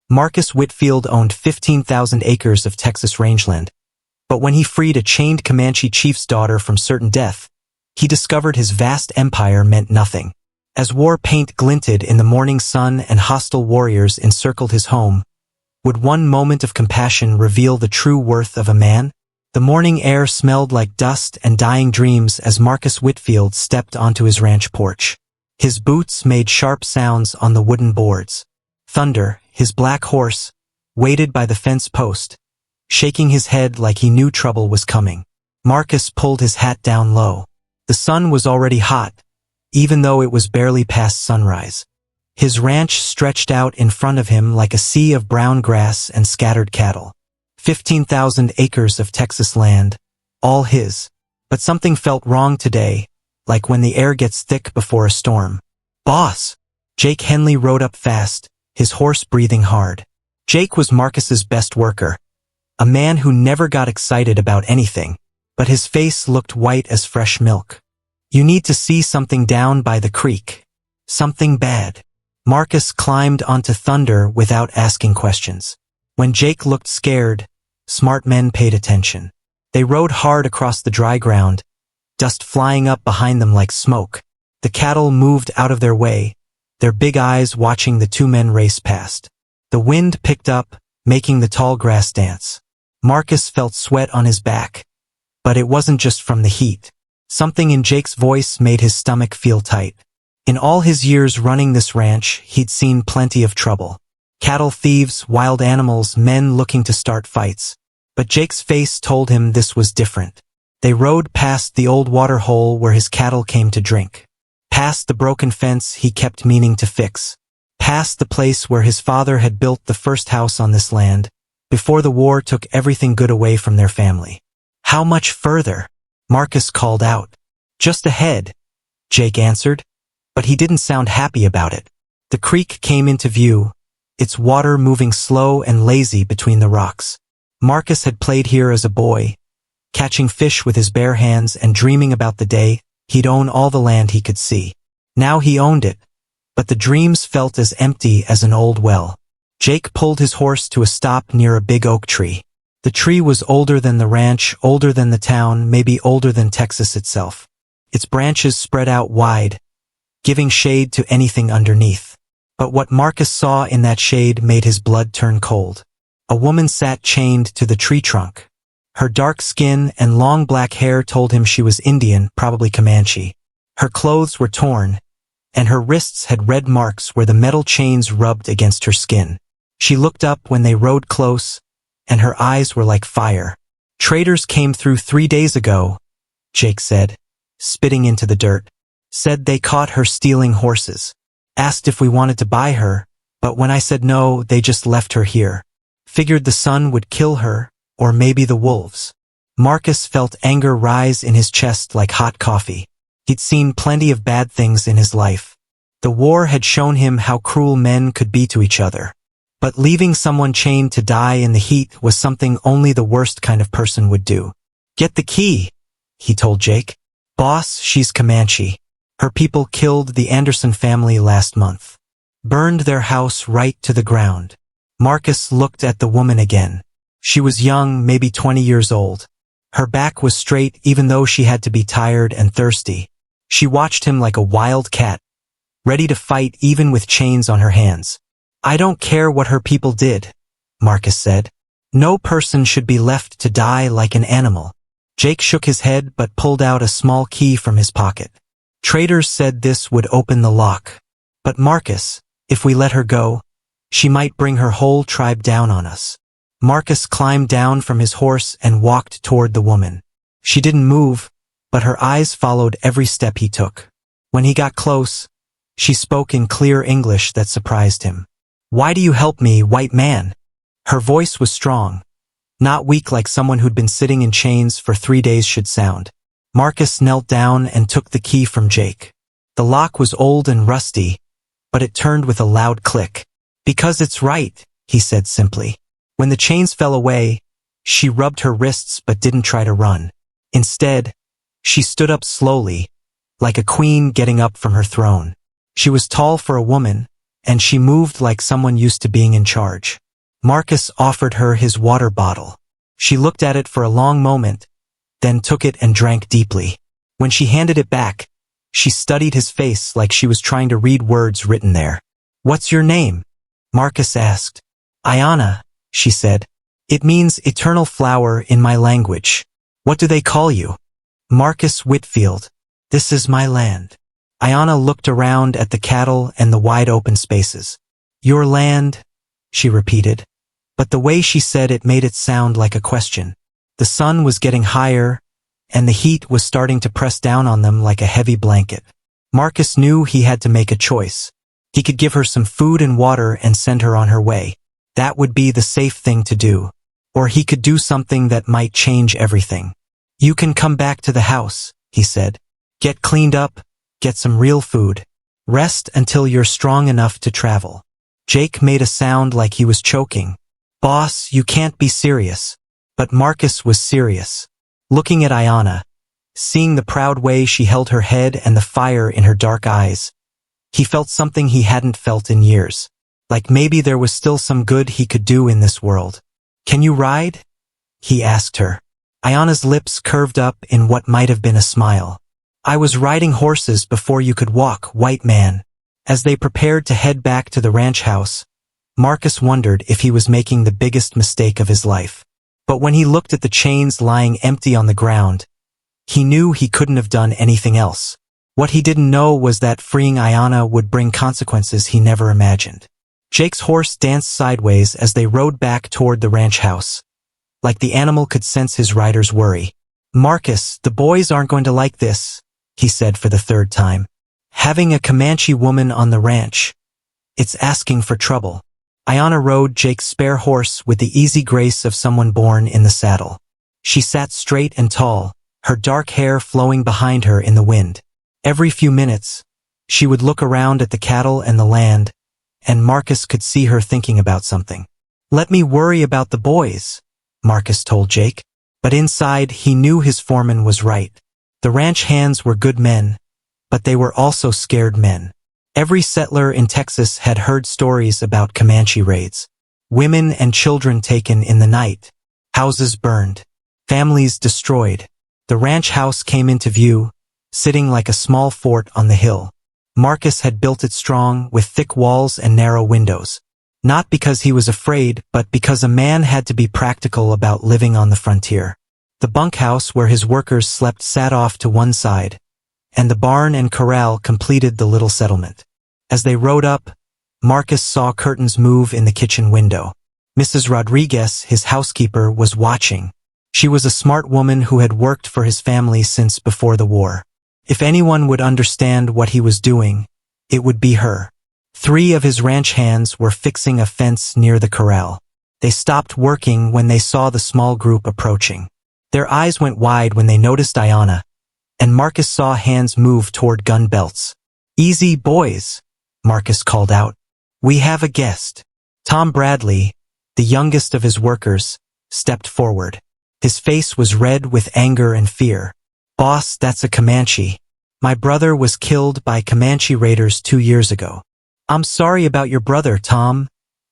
Marcus Whitfield owned 15,000 acres of Texas rangeland, but when he freed a chained Comanche chief's daughter from certain death, he discovered his vast empire meant nothing. As war paint glinted in the morning sun and hostile warriors encircled his home, would one moment of compassion reveal the true worth of a man? The morning air smelled like dust and dying dreams as Marcus Whitfield stepped onto his ranch porch. His boots made sharp sounds on the wooden boards. Thunder, his black horse, waited by the fence post, shaking his head like he knew trouble was coming. Marcus pulled his hat down low. The sun was already hot, even though it was barely past sunrise. His ranch stretched out in front of him like a sea of brown grass and scattered cattle. 15,000 acres of Texas land, all his. But something felt wrong today, like when the air gets thick before a storm. "Boss!" Jake Henley rode up fast, his horse breathing hard. Jake was Marcus's best worker, a man who never got excited about anything, but his face looked white as fresh milk. "You need to see something down by the creek. Something bad." Marcus climbed onto Thunder without asking questions. When Jake looked scared, smart men paid attention. They rode hard across the dry ground, dust flying up behind them like smoke. The cattle moved out of their way, their big eyes watching the two men race past. The wind picked up, making the tall grass dance. Marcus felt sweat on his back, but it wasn't just from the heat. Something in Jake's voice made his stomach feel tight. In all his years running this ranch, he'd seen plenty of trouble. Cattle thieves, wild animals, men looking to start fights. But Jake's face told him this was different. They rode past the old water hole where his cattle came to drink. Past the broken fence he kept meaning to fix. Past the place where his father had built the first house on this land, before the war took everything good away from their family. "How much further?" Marcus called out. "Just ahead," Jake answered, but he didn't sound happy about it. The creek came into view, its water moving slow and lazy between the rocks. Marcus had played here as a boy, catching fish with his bare hands and dreaming about the day he'd own all the land he could see. Now he owned it, but the dreams felt as empty as an old well. Jake pulled his horse to a stop near a big oak tree. The tree was older than the ranch, older than the town, maybe older than Texas itself. Its branches spread out wide, giving shade to anything underneath. But what Marcus saw in that shade made his blood turn cold. A woman sat chained to the tree trunk. Her dark skin and long black hair told him she was Indian, probably Comanche. Her clothes were torn, and her wrists had red marks where the metal chains rubbed against her skin. She looked up when they rode close, and her eyes were like fire. "Traders came through 3 days ago," Jake said, spitting into the dirt. "Said they caught her stealing horses. Asked if we wanted to buy her, but when I said no, they just left her here. Figured the sun would kill her, or maybe the wolves." Marcus felt anger rise in his chest like hot coffee. He'd seen plenty of bad things in his life. The war had shown him how cruel men could be to each other. But leaving someone chained to die in the heat was something only the worst kind of person would do. "Get the key," he told Jake. "Boss, she's Comanche. Her people killed the Anderson family last month. Burned their house right to the ground." Marcus looked at the woman again. She was young, maybe 20 years old. Her back was straight even though she had to be tired and thirsty. She watched him like a wild cat, ready to fight even with chains on her hands. "I don't care what her people did," Marcus said. "No person should be left to die like an animal." Jake shook his head but pulled out a small key from his pocket. "Traders said this would open the lock. But Marcus, if we let her go, she might bring her whole tribe down on us." Marcus climbed down from his horse and walked toward the woman. She didn't move, but her eyes followed every step he took. When he got close, she spoke in clear English that surprised him. "Why do you help me, white man?" Her voice was strong, not weak like someone who'd been sitting in chains for 3 days should sound. Marcus knelt down and took the key from Jake. The lock was old and rusty, but it turned with a loud click. "Because it's right," he said simply. When the chains fell away, she rubbed her wrists but didn't try to run. Instead, she stood up slowly, like a queen getting up from her throne. She was tall for a woman, and she moved like someone used to being in charge. Marcus offered her his water bottle. She looked at it for a long moment, then took it and drank deeply. When she handed it back, she studied his face like she was trying to read words written there. "What's your name?" Marcus asked. "Ayana," she said. "It means eternal flower in my language." "What do they call you?" "Marcus Whitfield. This is my land." Ayana looked around at the cattle and the wide open spaces. "Your land," she repeated. But the way she said it made it sound like a question. The sun was getting higher, and the heat was starting to press down on them like a heavy blanket. Marcus knew he had to make a choice. He could give her some food and water and send her on her way. That would be the safe thing to do. Or he could do something that might change everything. "You can come back to the house," he said. "Get cleaned up, get some real food. Rest until you're strong enough to travel." Jake made a sound like he was choking. "Boss, you can't be serious." But Marcus was serious. Looking at Ayana, seeing the proud way she held her head and the fire in her dark eyes, he felt something he hadn't felt in years. Like maybe there was still some good he could do in this world. "Can you ride?" he asked her. Ayana's lips curved up in what might have been a smile. "I was riding horses before you could walk, white man." As they prepared to head back to the ranch house, Marcus wondered if he was making the biggest mistake of his life. But when he looked at the chains lying empty on the ground, he knew he couldn't have done anything else. What he didn't know was that freeing Ayana would bring consequences he never imagined. Jake's horse danced sideways as they rode back toward the ranch house. Like the animal could sense his rider's worry. "Marcus, the boys aren't going to like this," he said for the third time. "Having a Comanche woman on the ranch. It's asking for trouble." Ayana rode Jake's spare horse with the easy grace of someone born in the saddle. She sat straight and tall, her dark hair flowing behind her in the wind. Every few minutes, she would look around at the cattle and the land, and Marcus could see her thinking about something. "Let me worry about the boys," Marcus told Jake. But inside, he knew his foreman was right. The ranch hands were good men, but they were also scared men. Every settler in Texas had heard stories about Comanche raids. Women and children taken in the night. Houses burned. Families destroyed. The ranch house came into view, sitting like a small fort on the hill. Marcus had built it strong, with thick walls and narrow windows. Not because he was afraid, but because a man had to be practical about living on the frontier. The bunkhouse where his workers slept sat off to one side, and the barn and corral completed the little settlement. As they rode up, Marcus saw curtains move in the kitchen window. Mrs. Rodriguez, his housekeeper, was watching. She was a smart woman who had worked for his family since before the war. If anyone would understand what he was doing, it would be her. 3 of his ranch hands were fixing a fence near the corral. They stopped working when they saw the small group approaching. Their eyes went wide when they noticed Ayana, and Marcus saw hands move toward gun belts. "Easy, boys," Marcus called out. "We have a guest." Tom Bradley, the youngest of his workers, stepped forward. His face was red with anger and fear. "Boss, that's a Comanche. My brother was killed by Comanche raiders 2 years ago." "I'm sorry about your brother, Tom,"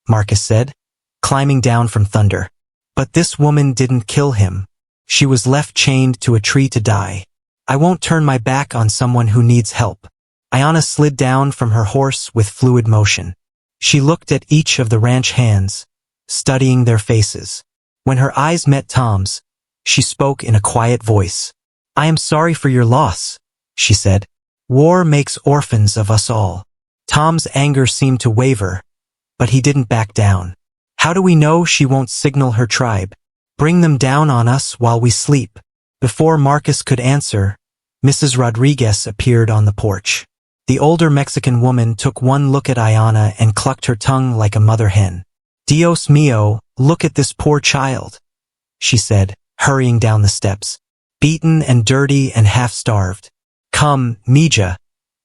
Marcus said, climbing down from Thunder. "But this woman didn't kill him. She was left chained to a tree to die. I won't turn my back on someone who needs help." Ayana slid down from her horse with fluid motion. She looked at each of the ranch hands, studying their faces. When her eyes met Tom's, she spoke in a quiet voice. "I am sorry for your loss," she said. "War makes orphans of us all." Tom's anger seemed to waver, but he didn't back down. "How do we know she won't signal her tribe? Bring them down on us while we sleep." Before Marcus could answer, Mrs. Rodriguez appeared on the porch. The older Mexican woman took one look at Ayana and clucked her tongue like a mother hen. "Dios mío, look at this poor child," she said, hurrying down the steps. "Beaten and dirty and half-starved. Come, Mija,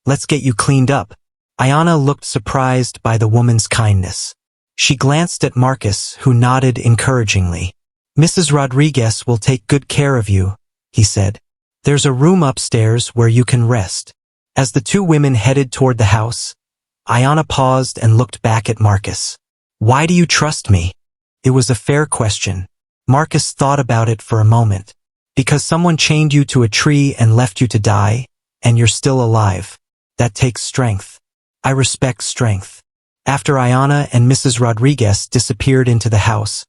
let's get you cleaned up." Ayana looked surprised by the woman's kindness. She glanced at Marcus, who nodded encouragingly. "Mrs. Rodriguez will take good care of you," he said. "There's a room upstairs where you can rest." As the 2 women headed toward the house, Ayanna paused and looked back at Marcus. Why do you trust me? It was a fair question. Marcus thought about it for a moment. Because someone chained you to a tree and left you to die, and you're still alive. That takes strength. I respect strength. After Ayanna and Mrs. Rodriguez disappeared into the house,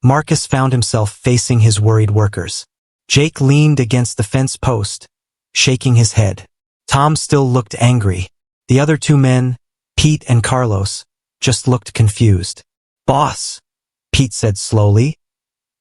Marcus found himself facing his worried workers. Jake leaned against the fence post, shaking his head. Tom still looked angry. The other two men, Pete and Carlos, just looked confused. Boss, Pete said slowly.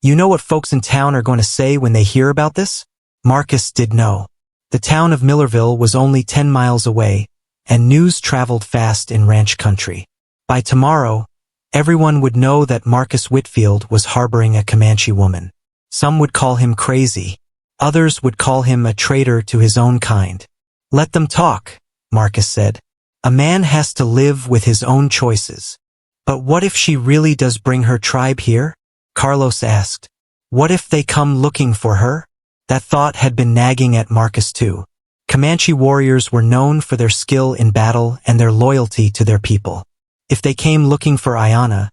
You know what folks in town are going to say when they hear about this? Marcus did know. The town of Millerville was only 10 miles away, and news traveled fast in ranch country. By tomorrow, everyone would know that Marcus Whitfield was harboring a Comanche woman. Some would call him crazy. Others would call him a traitor to his own kind. Let them talk, Marcus said. A man has to live with his own choices. But what if she really does bring her tribe here? Carlos asked. What if they come looking for her? That thought had been nagging at Marcus too. Comanche warriors were known for their skill in battle and their loyalty to their people. If they came looking for Ayanna,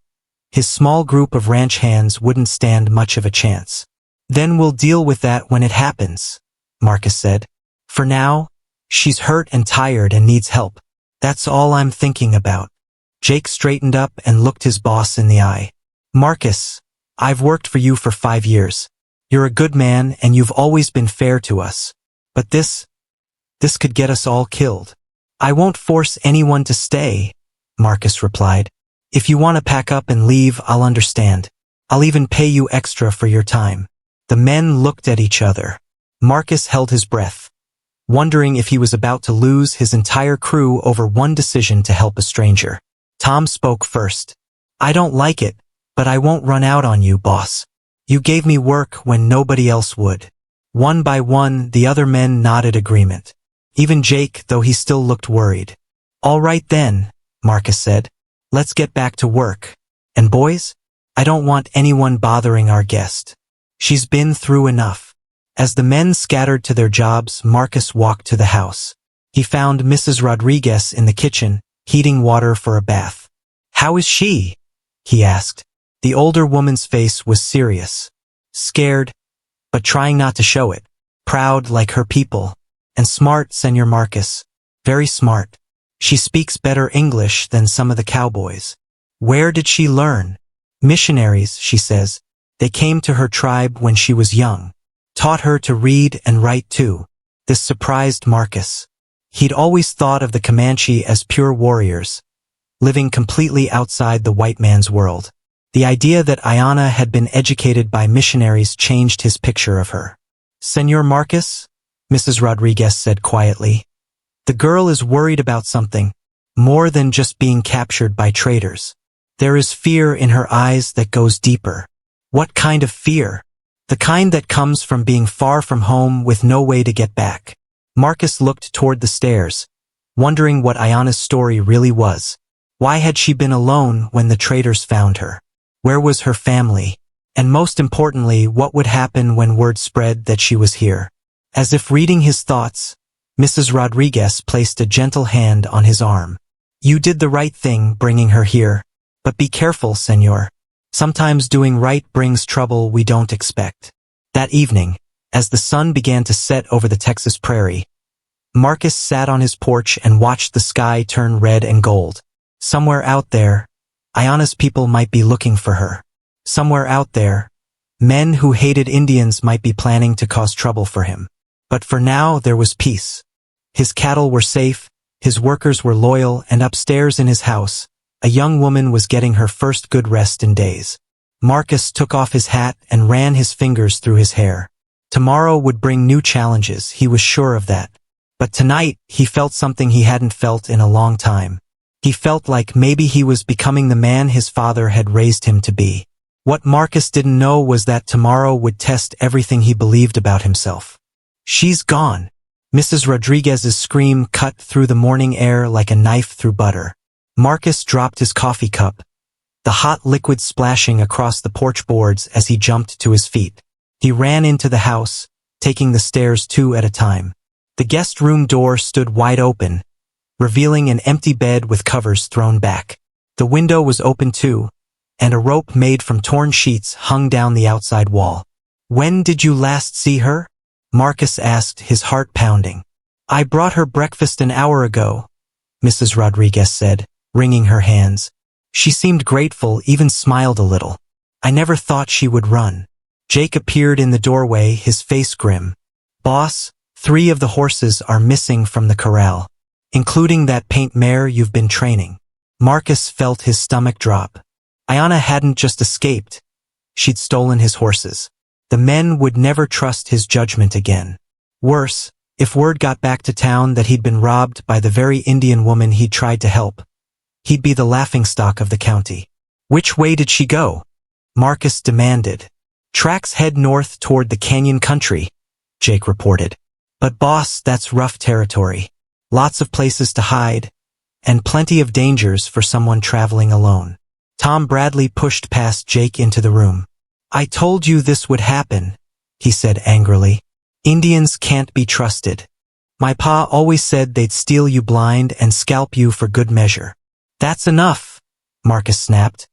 his small group of ranch hands wouldn't stand much of a chance. Then we'll deal with that when it happens, Marcus said. For now, she's hurt and tired and needs help. That's all I'm thinking about. Jake straightened up and looked his boss in the eye. Marcus, I've worked for you for 5 years. You're a good man and you've always been fair to us. But this could get us all killed. I won't force anyone to stay, Marcus replied. If you want to pack up and leave, I'll understand. I'll even pay you extra for your time. The men looked at each other. Marcus held his breath, wondering if he was about to lose his entire crew over one decision to help a stranger. Tom spoke first. I don't like it, but I won't run out on you, boss. You gave me work when nobody else would. One by one, the other men nodded agreement. Even Jake, though he still looked worried. All right then, Marcus said. Let's get back to work. And boys, I don't want anyone bothering our guest. She's been through enough. As the men scattered to their jobs, Marcus walked to the house. He found Mrs. Rodriguez in the kitchen, heating water for a bath. How is she? He asked. The older woman's face was serious. Scared, but trying not to show it. Proud like her people. And smart, Senor Marcus. Very smart. She speaks better English than some of the cowboys. Where did she learn? Missionaries, she says. They came to her tribe when she was young. Taught her to read and write too. This surprised Marcus. He'd always thought of the Comanche as pure warriors, living completely outside the white man's world. The idea that Ayanna had been educated by missionaries changed his picture of her. Senor Marcus, Mrs. Rodriguez said quietly. The girl is worried about something, more than just being captured by traitors. There is fear in her eyes that goes deeper. What kind of fear? The kind that comes from being far from home with no way to get back. Marcus looked toward the stairs, wondering what Ayanna's story really was. Why had she been alone when the traitors found her? Where was her family? And most importantly, what would happen when word spread that she was here? As if reading his thoughts, Mrs. Rodriguez placed a gentle hand on his arm. You did the right thing bringing her here, but be careful, senor. Sometimes doing right brings trouble we don't expect. That evening, as the sun began to set over the Texas prairie, Marcus sat on his porch and watched the sky turn red and gold. Somewhere out there, Ayanna's people might be looking for her. Somewhere out there, men who hated Indians might be planning to cause trouble for him. But for now, there was peace. His cattle were safe, his workers were loyal, and upstairs in his house, a young woman was getting her first good rest in days. Marcus took off his hat and ran his fingers through his hair. Tomorrow would bring new challenges, he was sure of that. But tonight, he felt something he hadn't felt in a long time. He felt like maybe he was becoming the man his father had raised him to be. What Marcus didn't know was that tomorrow would test everything he believed about himself. She's gone. Mrs. Rodriguez's scream cut through the morning air like a knife through butter. Marcus dropped his coffee cup, the hot liquid splashing across the porch boards as he jumped to his feet. He ran into the house, taking the stairs 2 at a time. The guest room door stood wide open, revealing an empty bed with covers thrown back. The window was open too, and a rope made from torn sheets hung down the outside wall. "When did you last see her?" Marcus asked, his heart pounding. "I brought her breakfast an hour ago," Mrs. Rodriguez said, wringing her hands. She seemed grateful, even smiled a little. "I never thought she would run." Jake appeared in the doorway, his face grim. "Boss, 3 of the horses are missing from the corral, including that paint mare you've been training." Marcus felt his stomach drop. Ayanna hadn't just escaped. She'd stolen his horses. The men would never trust his judgment again. Worse, if word got back to town that he'd been robbed by the very Indian woman he'd tried to help, he'd be the laughingstock of the county. "Which way did she go?" Marcus demanded. "Tracks head north toward the canyon country," Jake reported. "But boss, that's rough territory. Lots of places to hide, and plenty of dangers for someone traveling alone." Tom Bradley pushed past Jake into the room. "I told you this would happen," he said angrily. "Indians can't be trusted. My pa always said they'd steal you blind and scalp you for good measure." "That's enough," Marcus snapped,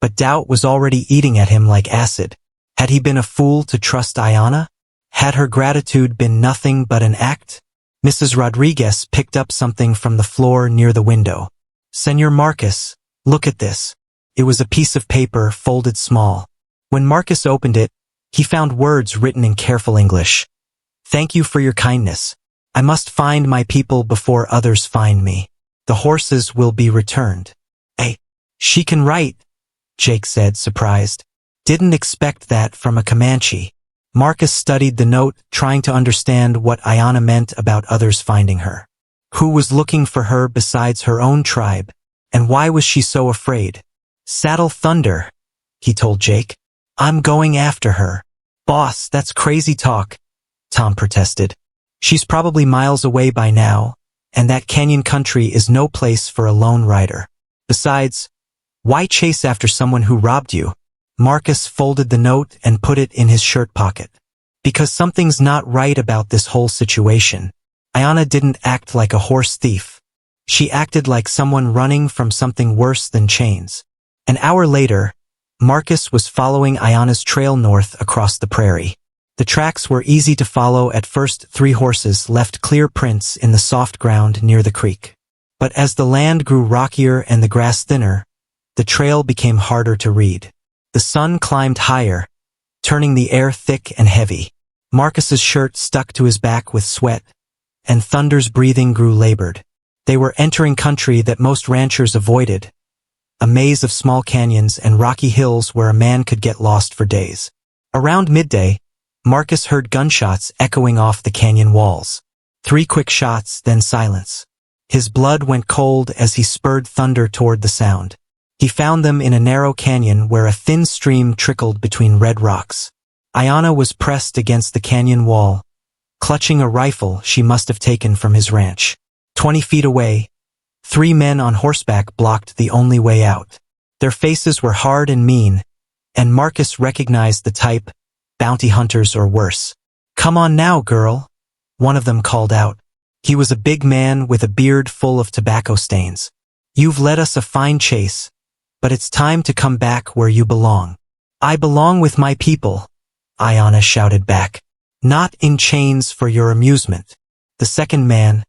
but doubt was already eating at him like acid. Had he been a fool to trust Ayanna? Had her gratitude been nothing but an act? Mrs. Rodriguez picked up something from the floor near the window. "Señor Marcus, look at this." It was a piece of paper folded small. When Marcus opened it, he found words written in careful English. "Thank you for your kindness. I must find my people before others find me. The horses will be returned." "Hey, she can write," Jake said, surprised. "Didn't expect that from a Comanche." Marcus studied the note, trying to understand what Ayanna meant about others finding her. Who was looking for her besides her own tribe? And why was she so afraid? "Saddle Thunder," he told Jake. "I'm going after her." "Boss, that's crazy talk," Tom protested. "She's probably miles away by now, and that canyon country is no place for a lone rider. Besides, why chase after someone who robbed you?" Marcus folded the note and put it in his shirt pocket. "Because something's not right about this whole situation. Ayanna didn't act like a horse thief. She acted like someone running from something worse than chains." An hour later, Marcus was following Ayanna's trail north across the prairie. The tracks were easy to follow at first. 3 horses left clear prints in the soft ground near the creek. But as the land grew rockier and the grass thinner, the trail became harder to read. The sun climbed higher, turning the air thick and heavy. Marcus's shirt stuck to his back with sweat, and Thunder's breathing grew labored. They were entering country that most ranchers avoided, a maze of small canyons and rocky hills where a man could get lost for days. Around midday, Marcus heard gunshots echoing off the canyon walls. 3 quick shots, then silence. His blood went cold as he spurred Thunder toward the sound. He found them in a narrow canyon where a thin stream trickled between red rocks. Ayanna was pressed against the canyon wall, clutching a rifle she must have taken from his ranch. 20 feet away, 3 men on horseback blocked the only way out. Their faces were hard and mean, and Marcus recognized the type, bounty hunters or worse. "Come on now, girl," one of them called out. He was a big man with a beard full of tobacco stains. "You've led us a fine chase, but it's time to come back where you belong." "I belong with my people," Ayanna shouted back. "Not in chains for your amusement." The second man,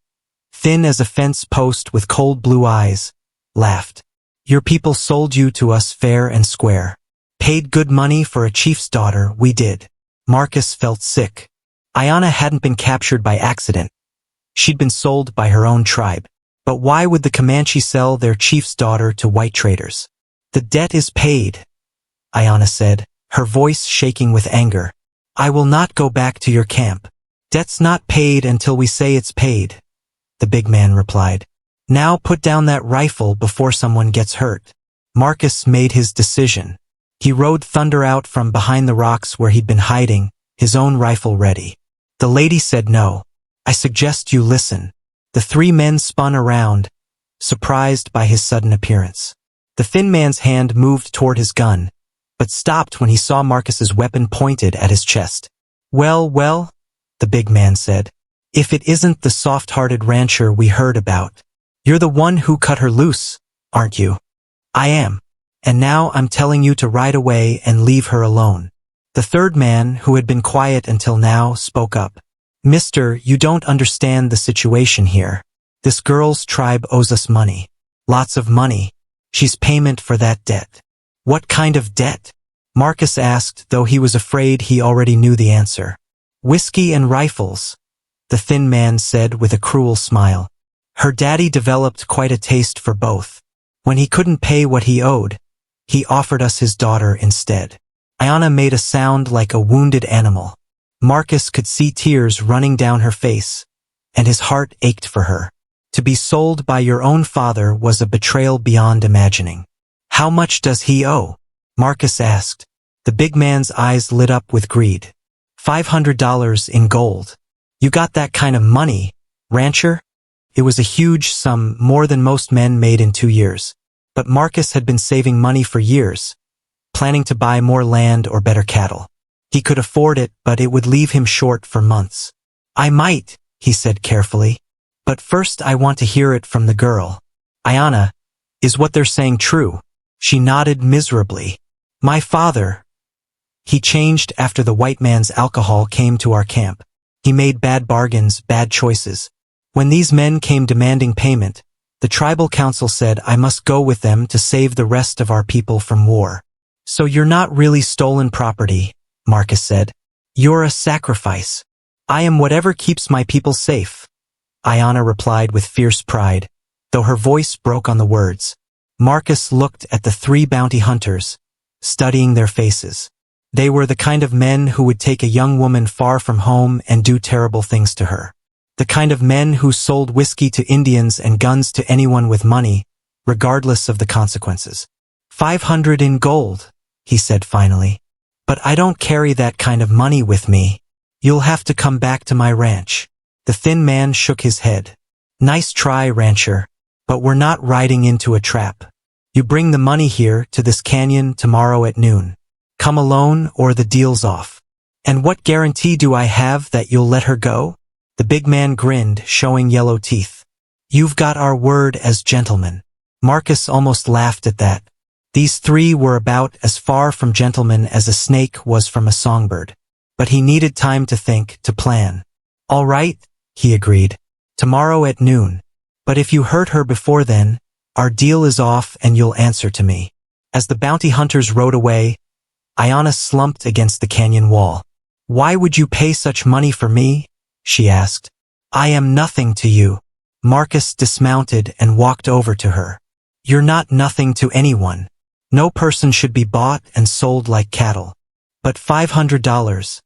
thin as a fence post with cold blue eyes, laughed. "Your people sold you to us fair and square. Paid good money for a chief's daughter, we did." Marcus felt sick. Ayanna hadn't been captured by accident. She'd been sold by her own tribe. But why would the Comanche sell their chief's daughter to white traders? "The debt is paid," Ayanna said, her voice shaking with anger. "I will not go back to your camp. Debt's not paid until we say it's paid," the big man replied. "Now put down that rifle before someone gets hurt." Marcus made his decision. He rode Thunder out from behind the rocks where he'd been hiding, his own rifle ready. The lady said no. "I suggest you listen." The 3 men spun around, surprised by his sudden appearance. The thin man's hand moved toward his gun, but stopped when he saw Marcus's weapon pointed at his chest. Well, the big man said. "If it isn't the soft-hearted rancher we heard about." You're the one who cut her loose, aren't you? I am. And now I'm telling you to ride away and leave her alone. The third man, who had been quiet until now, spoke up. Mister, you don't understand the situation here. This girl's tribe owes us money. Lots of money. She's payment for that debt. What kind of debt? Marcus asked, though he was afraid he already knew the answer. Whiskey and rifles, the thin man said with a cruel smile. Her daddy developed quite a taste for both. When he couldn't pay what he owed, he offered us his daughter instead. Ayanna made a sound like a wounded animal. Marcus could see tears running down her face, and his heart ached for her. To be sold by your own father was a betrayal beyond imagining. How much does he owe? Marcus asked. The big man's eyes lit up with greed. $500 in gold. You got that kind of money, rancher? It was a huge sum, more than most men made in 2 years. But Marcus had been saving money for years, planning to buy more land or better cattle. He could afford it, but it would leave him short for months. I might, he said carefully. But first I want to hear it from the girl. Ayanna, is what they're saying true? She nodded miserably. My father. He changed after the white man's alcohol came to our camp. He made bad bargains, bad choices. When these men came demanding payment, the tribal council said I must go with them to save the rest of our people from war. So you're not really stolen property, Marcus said. You're a sacrifice. I am whatever keeps my people safe. Ayanna replied with fierce pride, though her voice broke on the words. Marcus looked at the 3 bounty hunters, studying their faces. They were the kind of men who would take a young woman far from home and do terrible things to her. The kind of men who sold whiskey to Indians and guns to anyone with money, regardless of the consequences. 500 in gold, he said finally. But I don't carry that kind of money with me. You'll have to come back to my ranch. The thin man shook his head. Nice try, rancher, but we're not riding into a trap. You bring the money here to this canyon tomorrow at noon. Come alone or the deal's off. And what guarantee do I have that you'll let her go? The big man grinned, showing yellow teeth. You've got our word as gentlemen. Marcus almost laughed at that. These 3 were about as far from gentlemen as a snake was from a songbird. But he needed time to think, to plan. All right, he agreed. Tomorrow at noon. But if you hurt her before then, our deal is off and you'll answer to me. As the bounty hunters rode away, Ayanna slumped against the canyon wall. Why would you pay such money for me? She asked. I am nothing to you. Marcus dismounted and walked over to her. You're not nothing to anyone. No person should be bought and sold like cattle. But $500.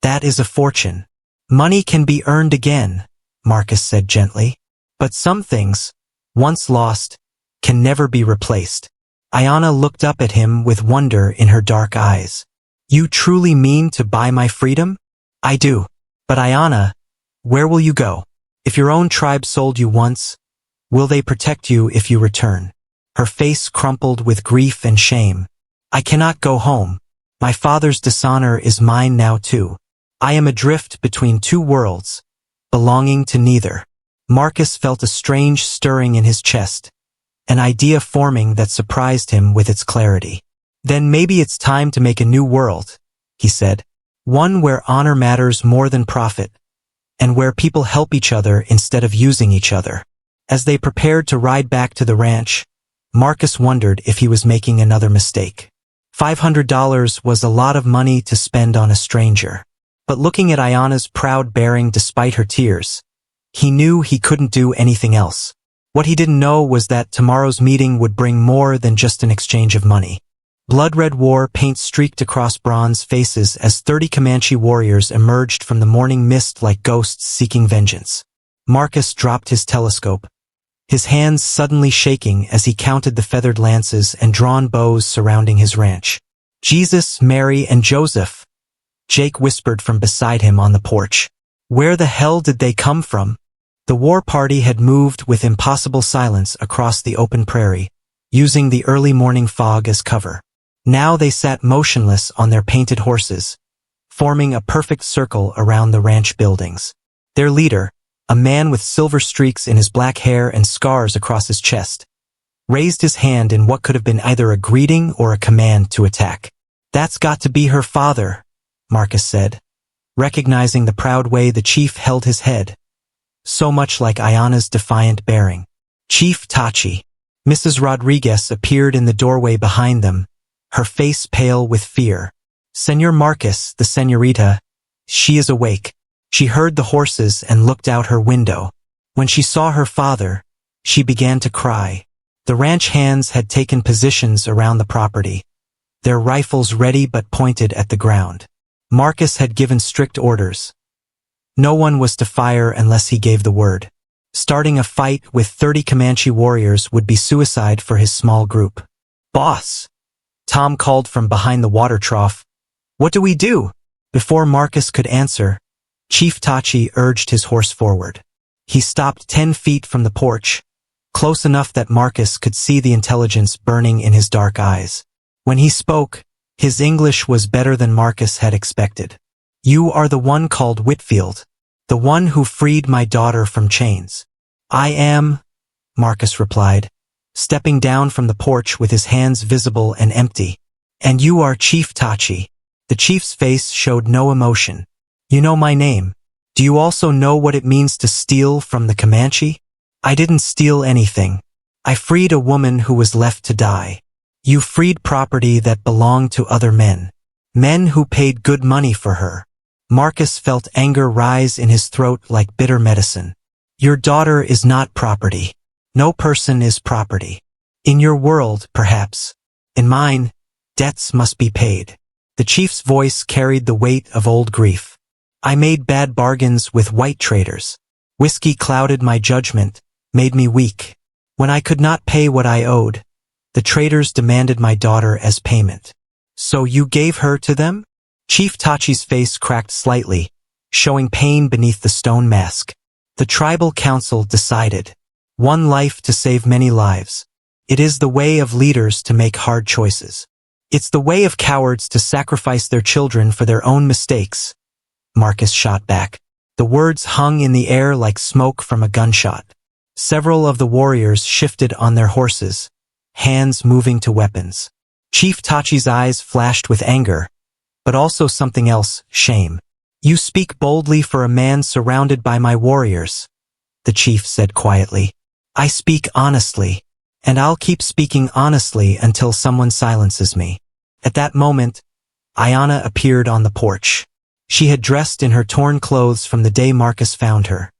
That is a fortune. Money can be earned again, Marcus said gently. But some things, once lost, can never be replaced. Ayanna looked up at him with wonder in her dark eyes. You truly mean to buy my freedom? I do. But Ayanna, where will you go? If your own tribe sold you once, will they protect you if you return? Her face crumpled with grief and shame. I cannot go home. My father's dishonor is mine now too. I am adrift between 2 worlds, belonging to neither. Marcus felt a strange stirring in his chest, an idea forming that surprised him with its clarity. Then maybe it's time to make a new world, he said. One where honor matters more than profit, and where people help each other instead of using each other. As they prepared to ride back to the ranch, Marcus wondered if he was making another mistake. $500 was a lot of money to spend on a stranger. But looking at Ayanna's proud bearing despite her tears, he knew he couldn't do anything else. What he didn't know was that tomorrow's meeting would bring more than just an exchange of money. Blood-red war paint streaked across bronze faces as 30 Comanche warriors emerged from the morning mist like ghosts seeking vengeance. Marcus dropped his telescope, his hands suddenly shaking as he counted the feathered lances and drawn bows surrounding his ranch. Jesus, Mary, and Joseph, Jake whispered from beside him on the porch. Where the hell did they come from? The war party had moved with impossible silence across the open prairie, using the early morning fog as cover. Now they sat motionless on their painted horses, forming a perfect circle around the ranch buildings. Their leader, a man with silver streaks in his black hair and scars across his chest, raised his hand in what could have been either a greeting or a command to attack. "That's got to be her father," Marcus said, recognizing the proud way the chief held his head, so much like Ayana's defiant bearing. "Chief Tachi." Mrs. Rodriguez appeared in the doorway behind them, her face pale with fear. "Señor Marcus, the señorita, she is awake." She heard the horses and looked out her window. When she saw her father, she began to cry. The ranch hands had taken positions around the property, their rifles ready but pointed at the ground. Marcus had given strict orders. No one was to fire unless he gave the word. Starting a fight with 30 Comanche warriors would be suicide for his small group. "Boss!" Tom called from behind the water trough. "What do we do?" Before Marcus could answer, Chief Tachi urged his horse forward. He stopped 10 feet from the porch, close enough that Marcus could see the intelligence burning in his dark eyes. When he spoke, his English was better than Marcus had expected. "You are the one called Whitfield, the one who freed my daughter from chains." "I am," Marcus replied, stepping down from the porch with his hands visible and empty. "And you are Chief Tachi." The chief's face showed no emotion. "You know my name. Do you also know what it means to steal from the Comanche?" "I didn't steal anything. I freed a woman who was left to die." "You freed property that belonged to other men. Men who paid good money for her." Marcus felt anger rise in his throat like bitter medicine. "Your daughter is not property. No person is property. In your world, perhaps. In mine, debts must be paid." The chief's voice carried the weight of old grief. "I made bad bargains with white traders. Whiskey clouded my judgment, made me weak. When I could not pay what I owed, the traders demanded my daughter as payment." "So you gave her to them?" Chief Tachi's face cracked slightly, showing pain beneath the stone mask. "The tribal council decided. One life to save many lives. It is the way of leaders to make hard choices. It's the way of cowards to sacrifice their children for their own mistakes," Marcus shot back. The words hung in the air like smoke from a gunshot. Several of the warriors shifted on their horses, hands moving to weapons. Chief Tachi's eyes flashed with anger, but also something else, shame. "You speak boldly for a man surrounded by my warriors," the chief said quietly. "I speak honestly, and I'll keep speaking honestly until someone silences me." At that moment, Ayana appeared on the porch. She had dressed in her torn clothes from the day Marcus found her,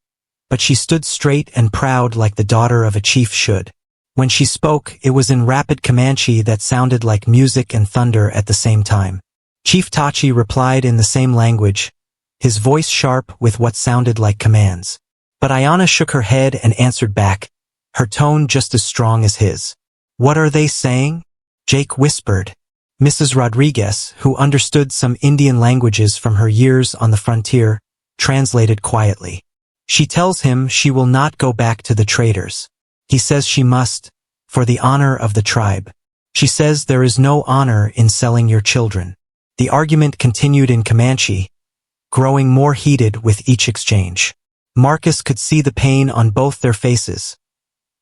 but she stood straight and proud like the daughter of a chief should. When she spoke, it was in rapid Comanche that sounded like music and thunder at the same time. Chief Tachi replied in the same language, his voice sharp with what sounded like commands. But Ayana shook her head and answered back, her tone just as strong as his. "What are they saying?" Jake whispered. Mrs. Rodriguez, who understood some Indian languages from her years on the frontier, translated quietly. "She tells him she will not go back to the traders. He says she must, for the honor of the tribe. She says there is no honor in selling your children." The argument continued in Comanche, growing more heated with each exchange. Marcus could see the pain on both their faces.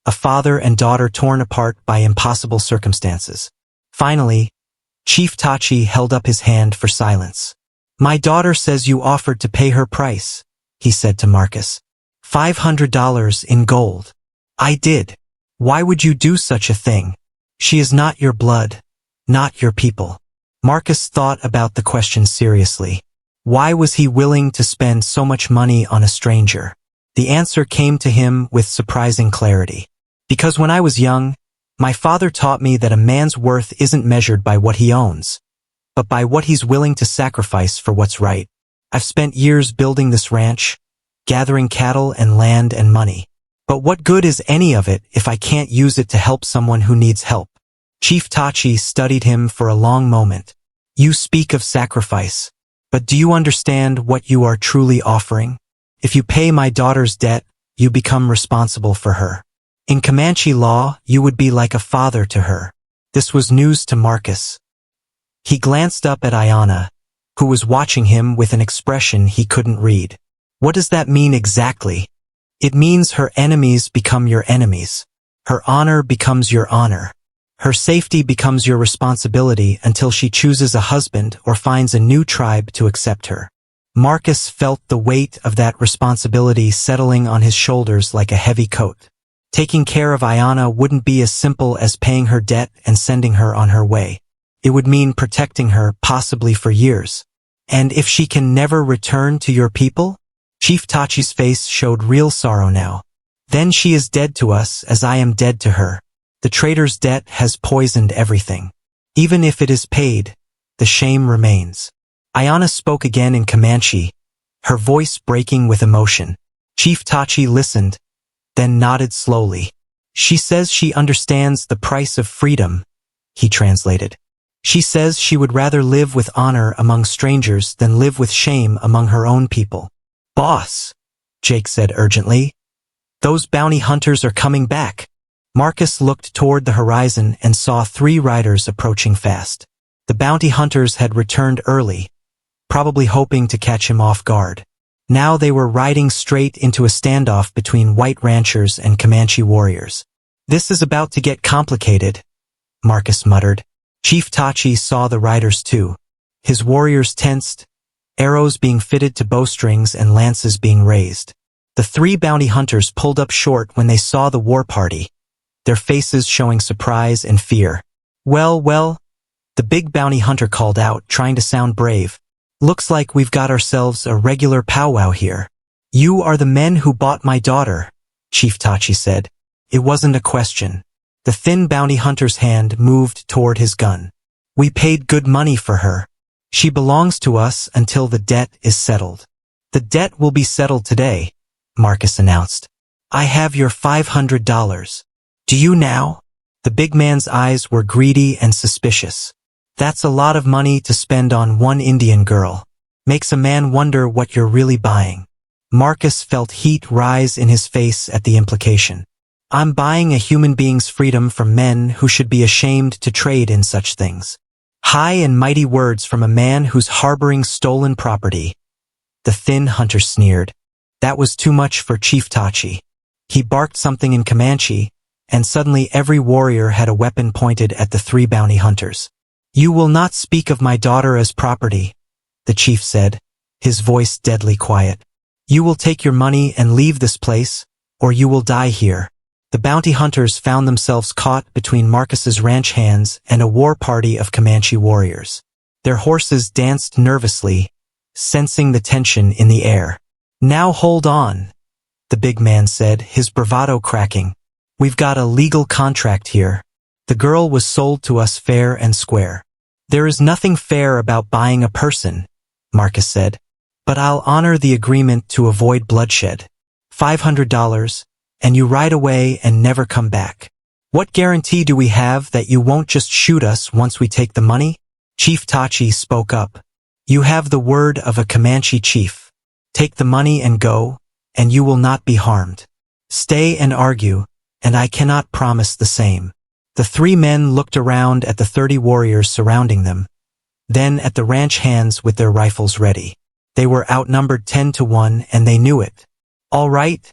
A father and daughter torn apart by impossible circumstances. Finally, Chief Tachi held up his hand for silence. "My daughter says you offered to pay her price," he said to Marcus. $500 in gold. "I did. Why would you do such a thing? She is not your blood, not your people." Marcus thought about the question seriously. Why was he willing to spend so much money on a stranger? The answer came to him with surprising clarity. "Because when I was young, my father taught me that a man's worth isn't measured by what he owns, but by what he's willing to sacrifice for what's right. I've spent years building this ranch, gathering cattle and land and money. But what good is any of it if I can't use it to help someone who needs help?" Chief Tachi studied him for a long moment. "You speak of sacrifice, but do you understand what you are truly offering? If you pay my daughter's debt, you become responsible for her. In Comanche law, you would be like a father to her." This was news to Marcus. He glanced up at Ayana, who was watching him with an expression he couldn't read. "What does that mean exactly?" It means her enemies become your enemies. Her honor becomes your honor. Her safety becomes your responsibility until she chooses a husband or finds a new tribe to accept her. Marcus felt the weight of that responsibility settling on his shoulders like a heavy coat. Taking care of Ayanna wouldn't be as simple as paying her debt and sending her on her way. It would mean protecting her, possibly for years. And if she can never return to your people? Chief Tachi's face showed real sorrow now. Then she is dead to us as I am dead to her. The traitor's debt has poisoned everything. Even if it is paid, the shame remains. Ayanna spoke again in Comanche, her voice breaking with emotion. Chief Tachi listened, then nodded slowly. She says she understands the price of freedom, he translated. She says she would rather live with honor among strangers than live with shame among her own people. Boss, Jake said urgently. Those bounty hunters are coming back. Marcus looked toward the horizon and saw 3 riders approaching fast. The bounty hunters had returned early, probably hoping to catch him off guard. Now they were riding straight into a standoff between white ranchers and Comanche warriors. This is about to get complicated, Marcus muttered. Chief Tachi saw the riders too. His warriors tensed, arrows being fitted to bowstrings and lances being raised. The 3 bounty hunters pulled up short when they saw the war party, their faces showing surprise and fear. Well, the big bounty hunter called out, trying to sound brave. Looks like we've got ourselves a regular powwow here. You are the men who bought my daughter, Chief Tachi said. It wasn't a question. The thin bounty hunter's hand moved toward his gun. We paid good money for her. She belongs to us until the debt is settled. The debt will be settled today, Marcus announced. I have your $500. Do you now? The big man's eyes were greedy and suspicious. That's a lot of money to spend on one Indian girl. Makes a man wonder what you're really buying. Marcus felt heat rise in his face at the implication. I'm buying a human being's freedom from men who should be ashamed to trade in such things. High and mighty words from a man who's harboring stolen property. The thin hunter sneered. That was too much for Chief Tachi. He barked something in Comanche, and suddenly every warrior had a weapon pointed at the 3 bounty hunters. You will not speak of my daughter as property, the chief said, his voice deadly quiet. You will take your money and leave this place, or you will die here. The bounty hunters found themselves caught between Marcus's ranch hands and a war party of Comanche warriors. Their horses danced nervously, sensing the tension in the air. Now hold on, the big man said, his bravado cracking. We've got a legal contract here. The girl was sold to us fair and square. There is nothing fair about buying a person, Marcus said, but I'll honor the agreement to avoid bloodshed. $500, and you ride away and never come back. What guarantee do we have that you won't just shoot us once we take the money? Chief Tachi spoke up. You have the word of a Comanche chief. Take the money and go, and you will not be harmed. Stay and argue, and I cannot promise the same. The 3 men looked around at the 30 warriors surrounding them, then at the ranch hands with their rifles ready. They were outnumbered 10-1 and they knew it. All right,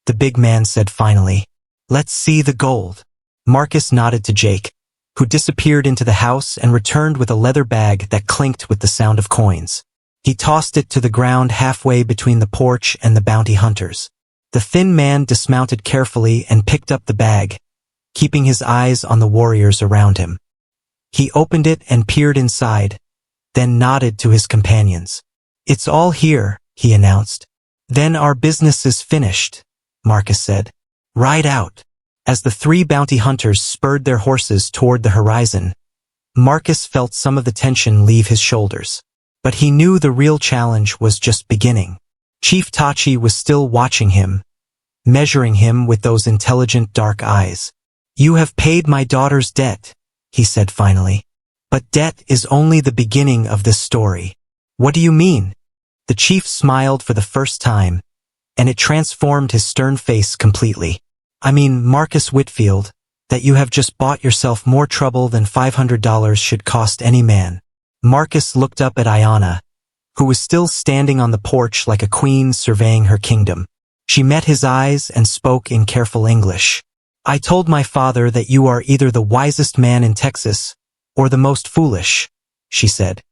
the big man said finally. Let's see the gold. Marcus nodded to Jake, who disappeared into the house and returned with a leather bag that clinked with the sound of coins. He tossed it to the ground halfway between the porch and the bounty hunters. The thin man dismounted carefully and picked up the bag, keeping his eyes on the warriors around him. He opened it and peered inside, then nodded to his companions. It's all here, he announced. Then our business is finished, Marcus said. Ride out. As the 3 bounty hunters spurred their horses toward the horizon, Marcus felt some of the tension leave his shoulders. But he knew the real challenge was just beginning. Chief Tachi was still watching him, measuring him with those intelligent dark eyes. You have paid my daughter's debt, he said finally. But debt is only the beginning of this story. What do you mean? The chief smiled for the first time, and it transformed his stern face completely. I mean, Marcus Whitfield, that you have just bought yourself more trouble than $500 should cost any man. Marcus looked up at Ayanna, who was still standing on the porch like a queen surveying her kingdom. She met his eyes and spoke in careful English. I told my father that you are either the wisest man in Texas or the most foolish, she said.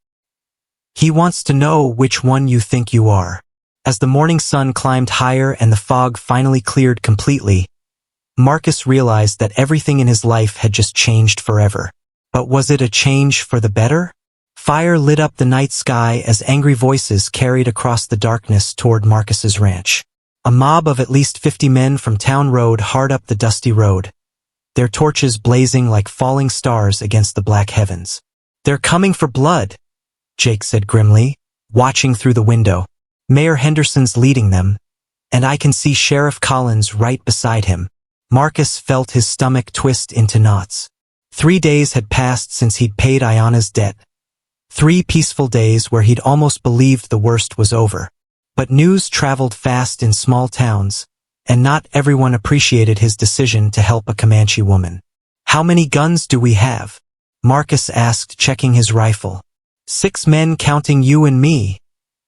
He wants to know which one you think you are. As the morning sun climbed higher and the fog finally cleared completely, Marcus realized that everything in his life had just changed forever. But was it a change for the better? Fire lit up the night sky as angry voices carried across the darkness toward Marcus's ranch. A mob of at least 50 men from town rode hard up the dusty road, their torches blazing like falling stars against the black heavens. They're coming for blood, Jake said grimly, watching through the window. Mayor Henderson's leading them, and I can see Sheriff Collins right beside him. Marcus felt his stomach twist into knots. 3 days had passed since he'd paid Ayana's debt. 3 peaceful days where he'd almost believed the worst was over. But news traveled fast in small towns, and not everyone appreciated his decision to help a Comanche woman. How many guns do we have? Marcus asked, checking his rifle. 6 men counting you and me,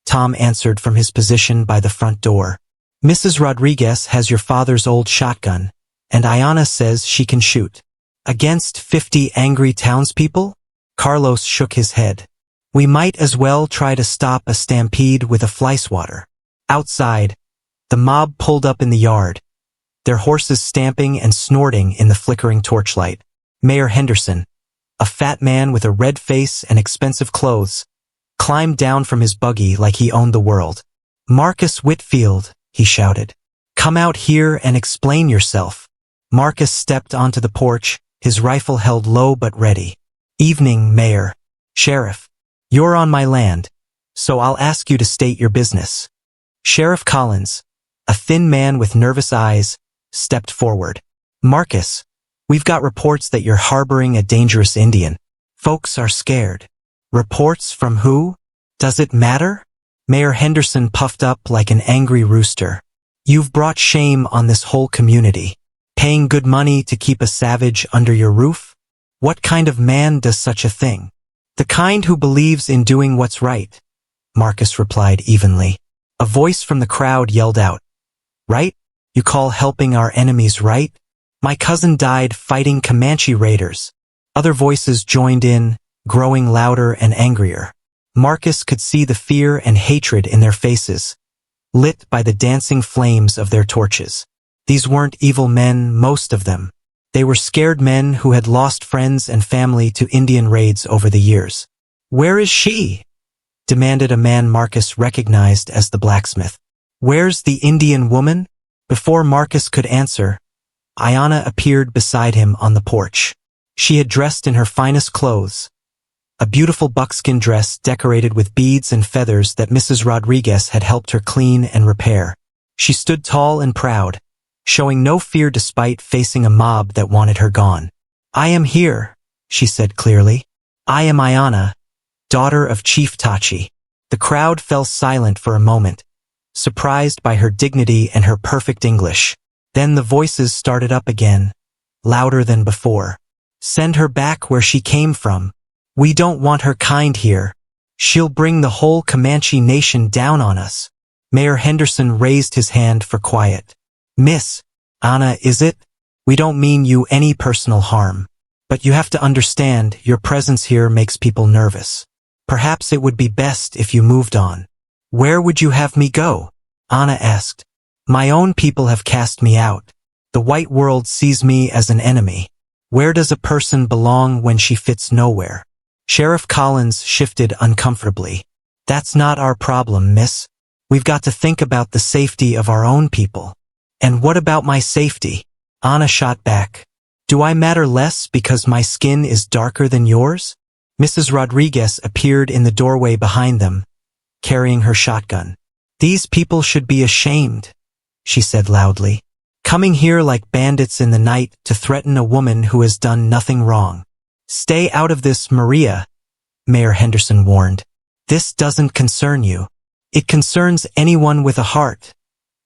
Tom answered from his position by the front door. Mrs. Rodriguez has your father's old shotgun, and Ayana says she can shoot. Against 50 angry townspeople? Carlos shook his head. We might as well try to stop a stampede with a fly swatter. Outside, the mob pulled up in the yard, their horses stamping and snorting in the flickering torchlight. Mayor Henderson, a fat man with a red face and expensive clothes, climbed down from his buggy like he owned the world. Marcus Whitfield, he shouted. Come out here and explain yourself. Marcus stepped onto the porch, his rifle held low but ready. Evening, Mayor. Sheriff. You're on my land, so I'll ask you to state your business. Sheriff Collins, a thin man with nervous eyes, stepped forward. Marcus, we've got reports that you're harboring a dangerous Indian. Folks are scared. Reports from who? Does it matter? Mayor Henderson puffed up like an angry rooster. You've brought shame on this whole community. Paying good money to keep a savage under your roof? What kind of man does such a thing? The kind who believes in doing what's right, Marcus replied evenly. A voice from the crowd yelled out. Right? You call helping our enemies right? My cousin died fighting Comanche raiders. Other voices joined in, growing louder and angrier. Marcus could see the fear and hatred in their faces, lit by the dancing flames of their torches. These weren't evil men, most of them. They were scared men who had lost friends and family to Indian raids over the years. Where is she? Demanded a man Marcus recognized as the blacksmith. Where's the Indian woman? Before Marcus could answer, Ayana appeared beside him on the porch. She had dressed in her finest clothes, a beautiful buckskin dress decorated with beads and feathers that Mrs. Rodriguez had helped her clean and repair. She stood tall and proud, showing no fear despite facing a mob that wanted her gone. I am here, she said clearly. I am Ayana, daughter of Chief Tachi. The crowd fell silent for a moment, surprised by her dignity and her perfect English. Then the voices started up again, louder than before. Send her back where she came from. We don't want her kind here. She'll bring the whole Comanche nation down on us. Mayor Henderson raised his hand for quiet. Miss Anna, is it? We don't mean you any personal harm. But you have to understand, your presence here makes people nervous. Perhaps it would be best if you moved on. Where would you have me go? Anna asked. My own people have cast me out. The white world sees me as an enemy. Where does a person belong when she fits nowhere? Sheriff Collins shifted uncomfortably. That's not our problem, miss. We've got to think about the safety of our own people. And what about my safety? Anna shot back. Do I matter less because my skin is darker than yours? Mrs. Rodriguez appeared in the doorway behind them, carrying her shotgun. These people should be ashamed, she said loudly. Coming here like bandits in the night to threaten a woman who has done nothing wrong. Stay out of this, Maria, Mayor Henderson warned. This doesn't concern you. It concerns anyone with a heart,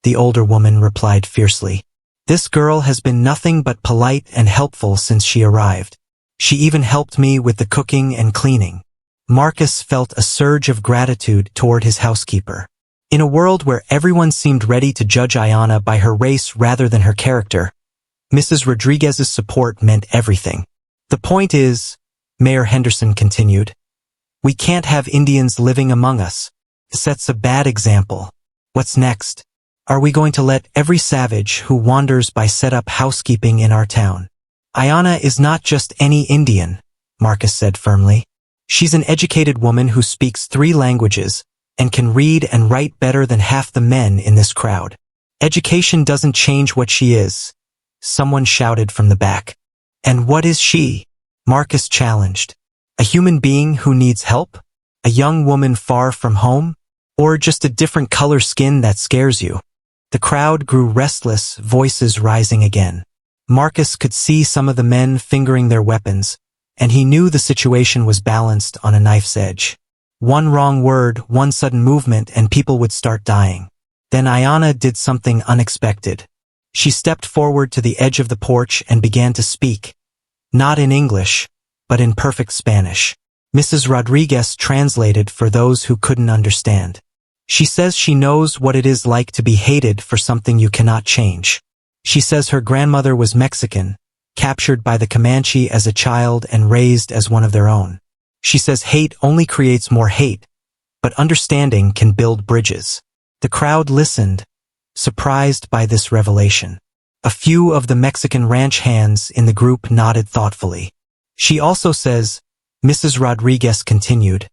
the older woman replied fiercely. This girl has been nothing but polite and helpful since she arrived. She even helped me with the cooking and cleaning. Marcus felt a surge of gratitude toward his housekeeper. In a world where everyone seemed ready to judge Ayanna by her race rather than her character, Mrs. Rodriguez's support meant everything. The point is, Mayor Henderson continued, we can't have Indians living among us. It sets a bad example. What's next? Are we going to let every savage who wanders by set up housekeeping in our town? Ayanna is not just any Indian, Marcus said firmly. She's an educated woman who speaks 3 languages and can read and write better than half the men in this crowd. Education doesn't change what she is, someone shouted from the back. And what is she? Marcus challenged. A human being who needs help? A young woman far from home? Or just a different color skin that scares you? The crowd grew restless, voices rising again. Marcus could see some of the men fingering their weapons, and he knew the situation was balanced on a knife's edge. One wrong word, one sudden movement, and people would start dying. Then Ayanna did something unexpected. She stepped forward to the edge of the porch and began to speak. Not in English, but in perfect Spanish. Mrs. Rodriguez translated for those who couldn't understand. She says she knows what it is like to be hated for something you cannot change. She says her grandmother was Mexican, captured by the Comanche as a child and raised as one of their own. She says hate only creates more hate, but understanding can build bridges. The crowd listened, surprised by this revelation. A few of the Mexican ranch hands in the group nodded thoughtfully. She also says, Mrs. Rodriguez continued,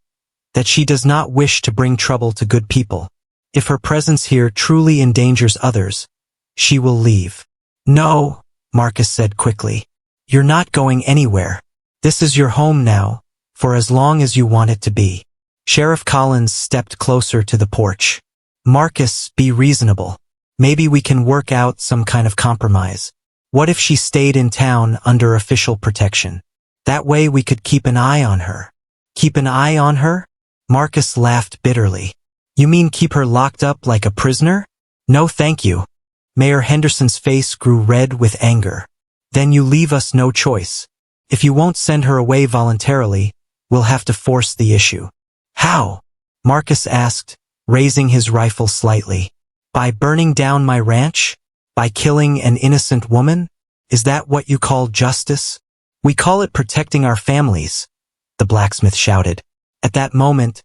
that she does not wish to bring trouble to good people. If her presence here truly endangers others, she will leave. No, Marcus said quickly. You're not going anywhere. This is your home now, for as long as you want it to be. Sheriff Collins stepped closer to the porch. Marcus, be reasonable. Maybe we can work out some kind of compromise. What if she stayed in town under official protection? That way we could keep an eye on her. Keep an eye on her? Marcus laughed bitterly. You mean keep her locked up like a prisoner? No thank you. Mayor Henderson's face grew red with anger. Then you leave us no choice. If you won't send her away voluntarily, we'll have to force the issue. How? Marcus asked, raising his rifle slightly. By burning down my ranch? By killing an innocent woman? Is that what you call justice? We call it protecting our families, the blacksmith shouted. At that moment,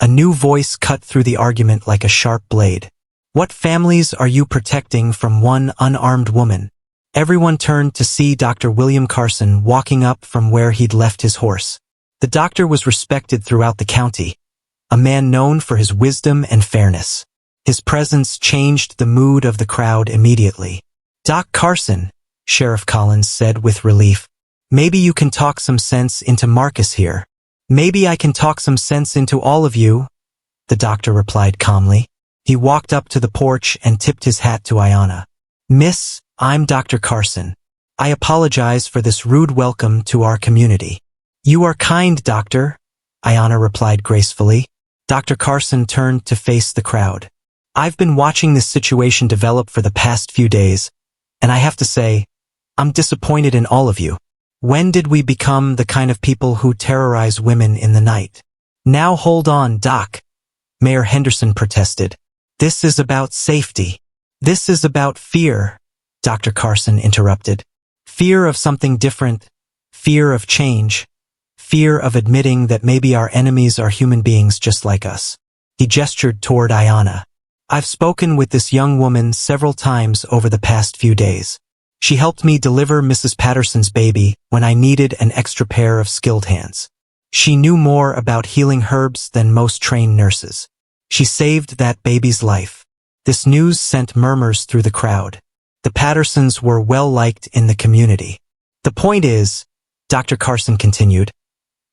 a new voice cut through the argument like a sharp blade. What families are you protecting from one unarmed woman? Everyone turned to see Dr. William Carson walking up from where he'd left his horse. The doctor was respected throughout the county, a man known for his wisdom and fairness. His presence changed the mood of the crowd immediately. Doc Carson, Sheriff Collins said with relief. Maybe you can talk some sense into Marcus here. Maybe I can talk some sense into all of you, the doctor replied calmly. He walked up to the porch and tipped his hat to Ayanna. Miss, I'm Dr. Carson. I apologize for this rude welcome to our community. You are kind, doctor, Ayanna replied gracefully. Dr. Carson turned to face the crowd. I've been watching this situation develop for the past few days, and I have to say, I'm disappointed in all of you. When did we become the kind of people who terrorize women in the night? Now hold on, Doc, Mayor Henderson protested. This is about safety. This is about fear, Dr. Carson interrupted. Fear of something different, fear of change, fear of admitting that maybe our enemies are human beings just like us. He gestured toward Ayanna. I've spoken with this young woman several times over the past few days. She helped me deliver Mrs. Patterson's baby when I needed an extra pair of skilled hands. She knew more about healing herbs than most trained nurses. She saved that baby's life. This news sent murmurs through the crowd. The Pattersons were well-liked in the community. The point is, Dr. Carson continued,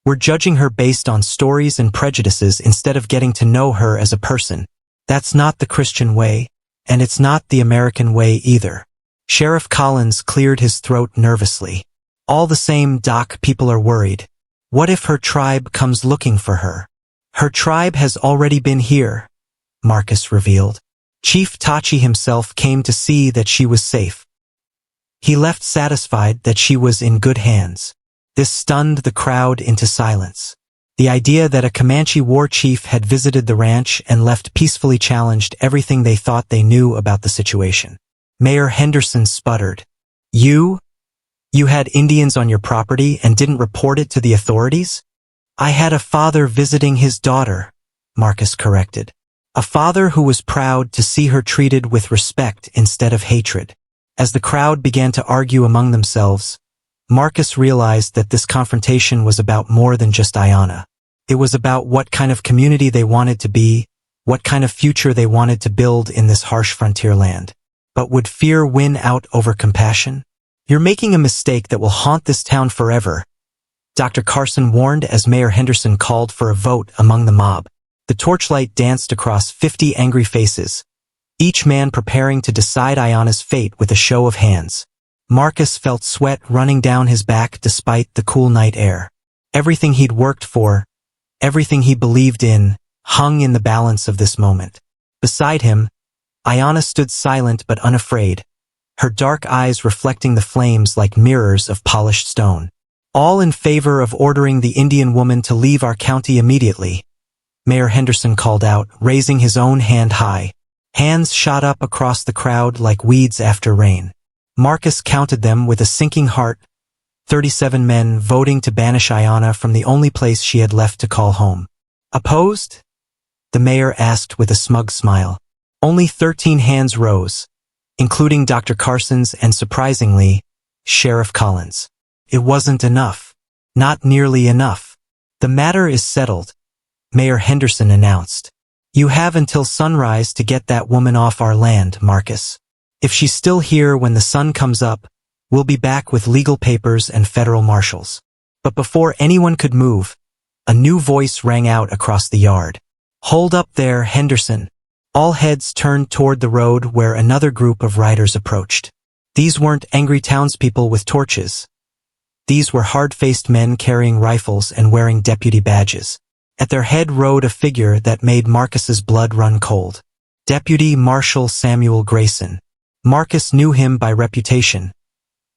we're judging her based on stories and prejudices instead of getting to know her as a person. That's not the Christian way, and it's not the American way either. Sheriff Collins cleared his throat nervously. All the same, Doc, people are worried. What if her tribe comes looking for her? Her tribe has already been here, Marcus revealed. Chief Tachi himself came to see that she was safe. He left satisfied that she was in good hands. This stunned the crowd into silence. The idea that a Comanche war chief had visited the ranch and left peacefully challenged everything they thought they knew about the situation. Mayor Henderson sputtered. You had Indians on your property and didn't report it to the authorities? I had a father visiting his daughter, Marcus corrected. A father who was proud to see her treated with respect instead of hatred. As the crowd began to argue among themselves, Marcus realized that this confrontation was about more than just Ayanna. It was about what kind of community they wanted to be, what kind of future they wanted to build in this harsh frontier land. But would fear win out over compassion? You're making a mistake that will haunt this town forever, Dr. Carson warned as Mayor Henderson called for a vote among the mob. The torchlight danced across 50 angry faces, each man preparing to decide Ayanna's fate with a show of hands. Marcus felt sweat running down his back despite the cool night air. Everything he'd worked for, everything he believed in, hung in the balance of this moment. Beside him, Ayanna stood silent but unafraid, her dark eyes reflecting the flames like mirrors of polished stone. All in favor of ordering the Indian woman to leave our county immediately, Mayor Henderson called out, raising his own hand high. Hands shot up across the crowd like weeds after rain. Marcus counted them with a sinking heart, 37 men voting to banish Ayanna from the only place she had left to call home. Opposed? The mayor asked with a smug smile. Only 13 hands rose, including Dr. Carson's and, surprisingly, Sheriff Collins. It wasn't enough. Not nearly enough. The matter is settled, Mayor Henderson announced. You have until sunrise to get that woman off our land, Marcus. If she's still here when the sun comes up, we'll be back with legal papers and federal marshals. But before anyone could move, a new voice rang out across the yard. Hold up there, Henderson. All heads turned toward the road where another group of riders approached. These weren't angry townspeople with torches. These were hard-faced men carrying rifles and wearing deputy badges. At their head rode a figure that made Marcus's blood run cold. Deputy Marshal Samuel Grayson. Marcus knew him by reputation.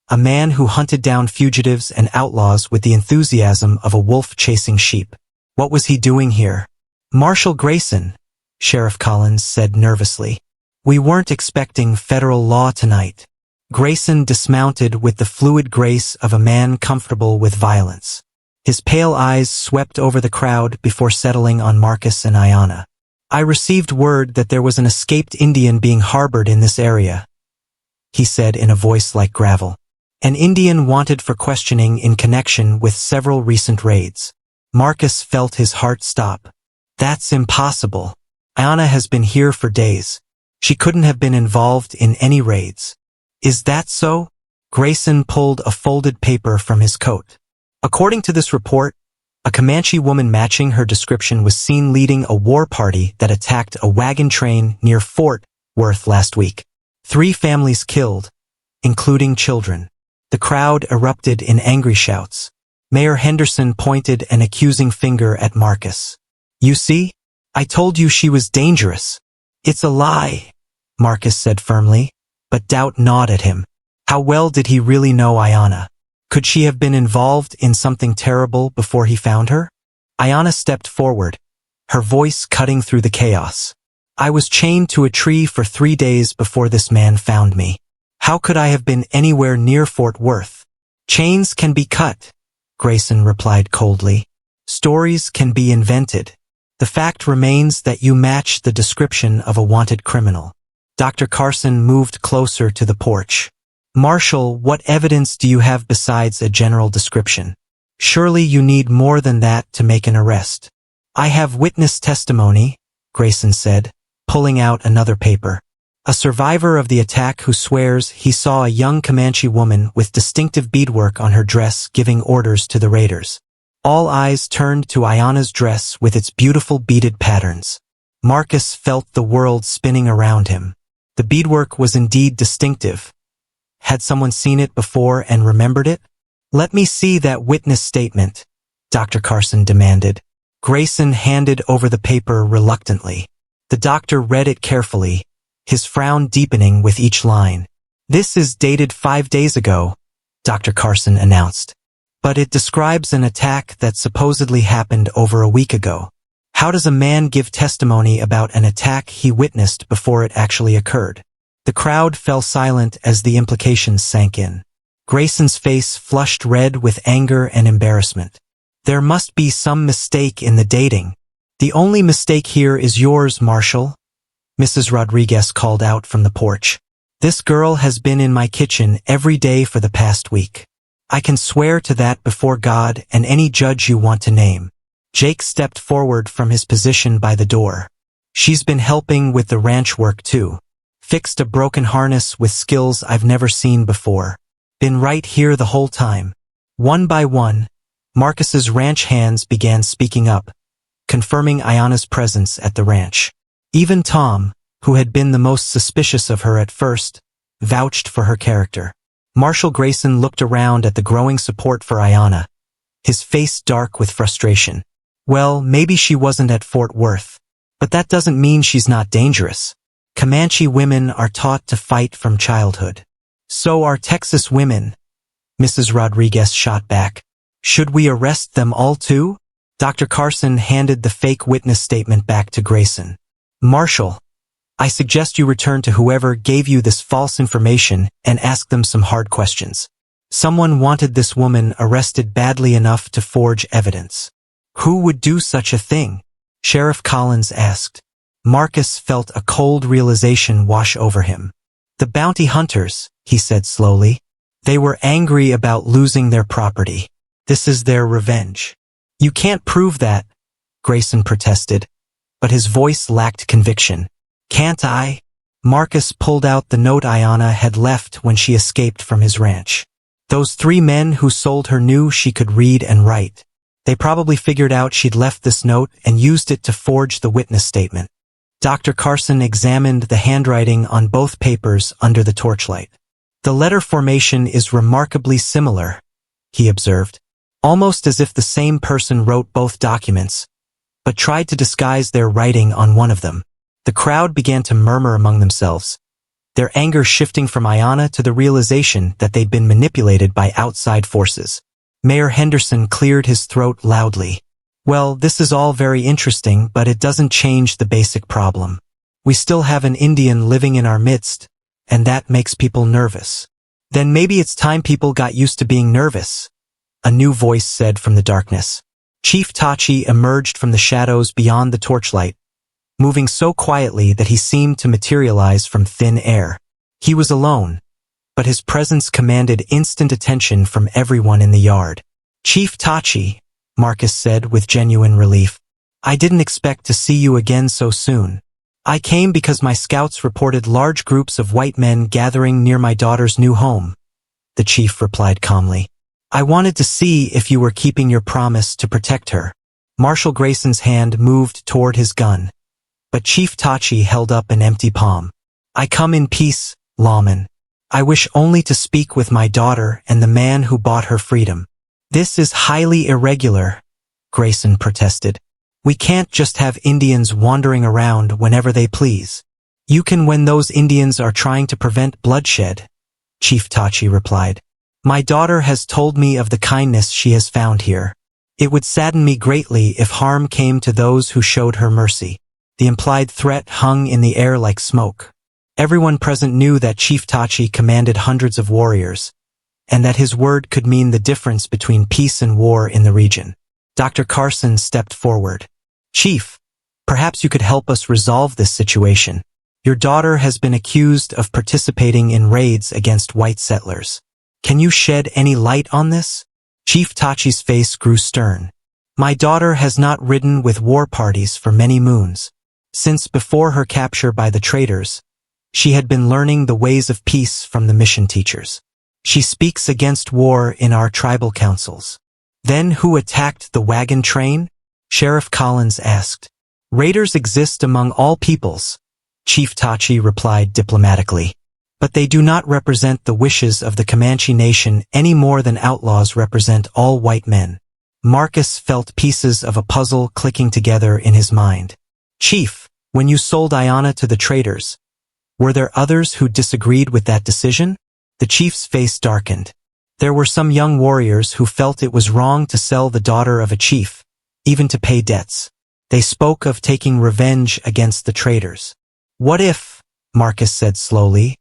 A man who hunted down fugitives and outlaws with the enthusiasm of a wolf chasing sheep. What was he doing here? Marshal Grayson, Sheriff Collins said nervously. We weren't expecting federal law tonight. Grayson dismounted with the fluid grace of a man comfortable with violence. His pale eyes swept over the crowd before settling on Marcus and Ayanna. I received word that there was an escaped Indian being harbored in this area, he said in a voice like gravel. An Indian wanted for questioning in connection with several recent raids. Marcus felt his heart stop. That's impossible. Ayanna has been here for days. She couldn't have been involved in any raids. Is that so? Grayson pulled a folded paper from his coat. According to this report, a Comanche woman matching her description was seen leading a war party that attacked a wagon train near Fort Worth last week. 3 families killed, including children. The crowd erupted in angry shouts. Mayor Henderson pointed an accusing finger at Marcus. You see? I told you she was dangerous. It's a lie, Marcus said firmly, but doubt gnawed at him. How well did he really know Ayanna? Could she have been involved in something terrible before he found her? Ayanna stepped forward, her voice cutting through the chaos. I was chained to a tree for 3 days before this man found me. How could I have been anywhere near Fort Worth? Chains can be cut, Grayson replied coldly. Stories can be invented. The fact remains that you match the description of a wanted criminal. Dr. Carson moved closer to the porch. Marshal, what evidence do you have besides a general description? Surely you need more than that to make an arrest. I have witness testimony, Grayson said, pulling out another paper. A survivor of the attack who swears he saw a young Comanche woman with distinctive beadwork on her dress giving orders to the raiders. All eyes turned to Ayanna's dress with its beautiful beaded patterns. Marcus felt the world spinning around him. The beadwork was indeed distinctive. Had someone seen it before and remembered it? Let me see that witness statement, Dr. Carson demanded. Grayson handed over the paper reluctantly. The doctor read it carefully, his frown deepening with each line. This is dated 5 days ago, Dr. Carson announced. but it describes an attack that supposedly happened over a week ago. How does a man give testimony about an attack he witnessed before it actually occurred? The crowd fell silent as the implications sank in. Grayson's face flushed red with anger and embarrassment. There must be some mistake in the dating. The only mistake here is yours, Marshal, Mrs. Rodriguez called out from the porch. This girl has been in my kitchen every day for the past week. I can swear to that before God and any judge you want to name. Jake stepped forward from his position by the door. She's been helping with the ranch work too. Fixed a broken harness with skills I've never seen before. Been right here the whole time. One by one, Marcus's ranch hands began speaking up, confirming Ayana's presence at the ranch. Even Tom, who had been the most suspicious of her at first, vouched for her character. Marshal Grayson looked around at the growing support for Ayana, his face dark with frustration. Well, maybe she wasn't at Fort Worth, but that doesn't mean she's not dangerous. Comanche women are taught to fight from childhood. So are Texas women, Mrs. Rodriguez shot back. Should we arrest them all too? Dr. Carson handed the fake witness statement back to Grayson. Marshal, I suggest you return to whoever gave you this false information and ask them some hard questions. Someone wanted this woman arrested badly enough to forge evidence. Who would do such a thing? Sheriff Collins asked. Marcus felt a cold realization wash over him. The bounty hunters, he said slowly. They were angry about losing their property. This is their revenge. You can't prove that, Grayson protested, but his voice lacked conviction. Can't I? Marcus pulled out the note Ayana had left when she escaped from his ranch. Those 3 men who sold her knew she could read and write. They probably figured out she'd left this note and used it to forge the witness statement. Dr. Carson examined the handwriting on both papers under the torchlight. The letter formation is remarkably similar, he observed, almost as if the same person wrote both documents, but tried to disguise their writing on one of them. The crowd began to murmur among themselves, their anger shifting from Ayana to the realization that they'd been manipulated by outside forces. Mayor Henderson cleared his throat loudly. Well, this is all very interesting, but it doesn't change the basic problem. We still have an Indian living in our midst, and that makes people nervous. Then maybe it's time people got used to being nervous, a new voice said from the darkness. Chief Tachi emerged from the shadows beyond the torchlight, moving so quietly that he seemed to materialize from thin air. He was alone, but his presence commanded instant attention from everyone in the yard. Chief Tachi, Marcus said with genuine relief, I didn't expect to see you again so soon. I came because my scouts reported large groups of white men gathering near my daughter's new home, the chief replied calmly. I wanted to see if you were keeping your promise to protect her. Marshal Grayson's hand moved toward his gun, but Chief Tachi held up an empty palm. I come in peace, lawman. I wish only to speak with my daughter and the man who bought her freedom. This is highly irregular, Grayson protested. We can't just have Indians wandering around whenever they please. You can when those Indians are trying to prevent bloodshed, Chief Tachi replied. My daughter has told me of the kindness she has found here. It would sadden me greatly if harm came to those who showed her mercy. The implied threat hung in the air like smoke. Everyone present knew that Chief Tachi commanded hundreds of warriors, and that his word could mean the difference between peace and war in the region. Dr. Carson stepped forward. Chief, perhaps you could help us resolve this situation. Your daughter has been accused of participating in raids against white settlers. Can you shed any light on this? Chief Tachi's face grew stern. My daughter has not ridden with war parties for many moons. Since before her capture by the traders, she had been learning the ways of peace from the mission teachers. She speaks against war in our tribal councils. Then who attacked the wagon train? Sheriff Collins asked. Raiders exist among all peoples, Chief Tachi replied diplomatically. But they do not represent the wishes of the Comanche nation any more than outlaws represent all white men. Marcus felt pieces of a puzzle clicking together in his mind. Chief, when you sold Ayana to the traders, were there others who disagreed with that decision? The chief's face darkened. There were some young warriors who felt it was wrong to sell the daughter of a chief, even to pay debts. They spoke of taking revenge against the traitors. "What if," Marcus said slowly,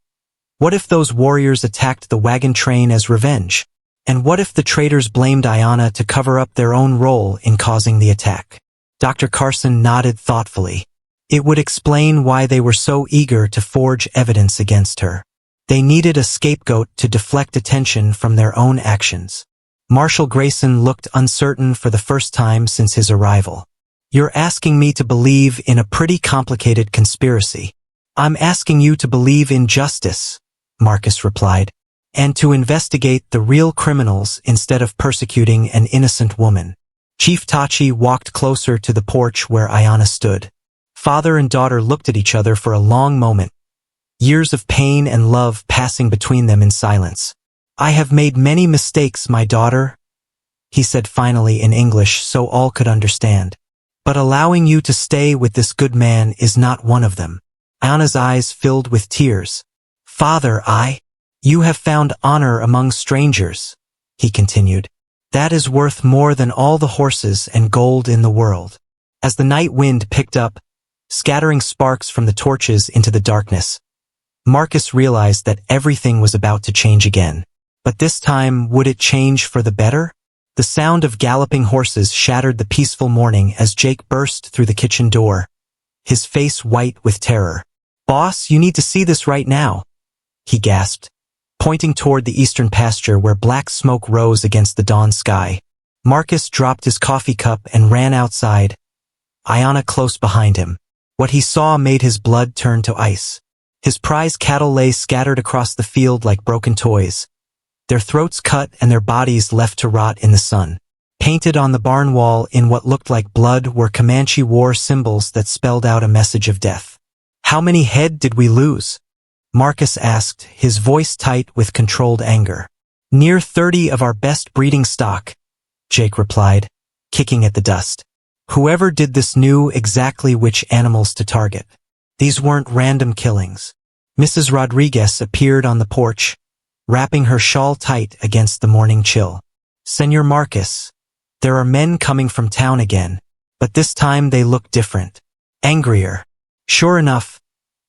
"what if those warriors attacked the wagon train as revenge? And what if the traitors blamed Ayanna to cover up their own role in causing the attack?" Dr. Carson nodded thoughtfully. It would explain why they were so eager to forge evidence against her. They needed a scapegoat to deflect attention from their own actions. Marshal Grayson looked uncertain for the first time since his arrival. "You're asking me to believe in a pretty complicated conspiracy." "I'm asking you to believe in justice," Marcus replied, "and to investigate the real criminals instead of persecuting an innocent woman." Chief Tachi walked closer to the porch where Ayanna stood. Father and daughter looked at each other for a long moment, years of pain and love passing between them in silence. "I have made many mistakes, my daughter," he said finally in English so all could understand. "But allowing you to stay with this good man is not one of them." Ayanna's eyes filled with tears. "Father, you have found honor among strangers," he continued. "That is worth more than all the horses and gold in the world." As the night wind picked up, scattering sparks from the torches into the darkness, Marcus realized that everything was about to change again. But this time, would it change for the better? The sound of galloping horses shattered the peaceful morning as Jake burst through the kitchen door, his face white with terror. "Boss, you need to see this right now," he gasped, pointing toward the eastern pasture where black smoke rose against the dawn sky. Marcus dropped his coffee cup and ran outside, Ayanna close behind him. What he saw made his blood turn to ice. His prize cattle lay scattered across the field like broken toys, their throats cut and their bodies left to rot in the sun. Painted on the barn wall in what looked like blood were Comanche war symbols that spelled out a message of death. "How many head did we lose?" Marcus asked, his voice tight with controlled anger. "Near 30 of our best breeding stock," Jake replied, kicking at the dust. "Whoever did this knew exactly which animals to target. These weren't random killings." Mrs. Rodriguez appeared on the porch, wrapping her shawl tight against the morning chill. "Senor Marcus, there are men coming from town again, but this time they look different. Angrier." Sure enough,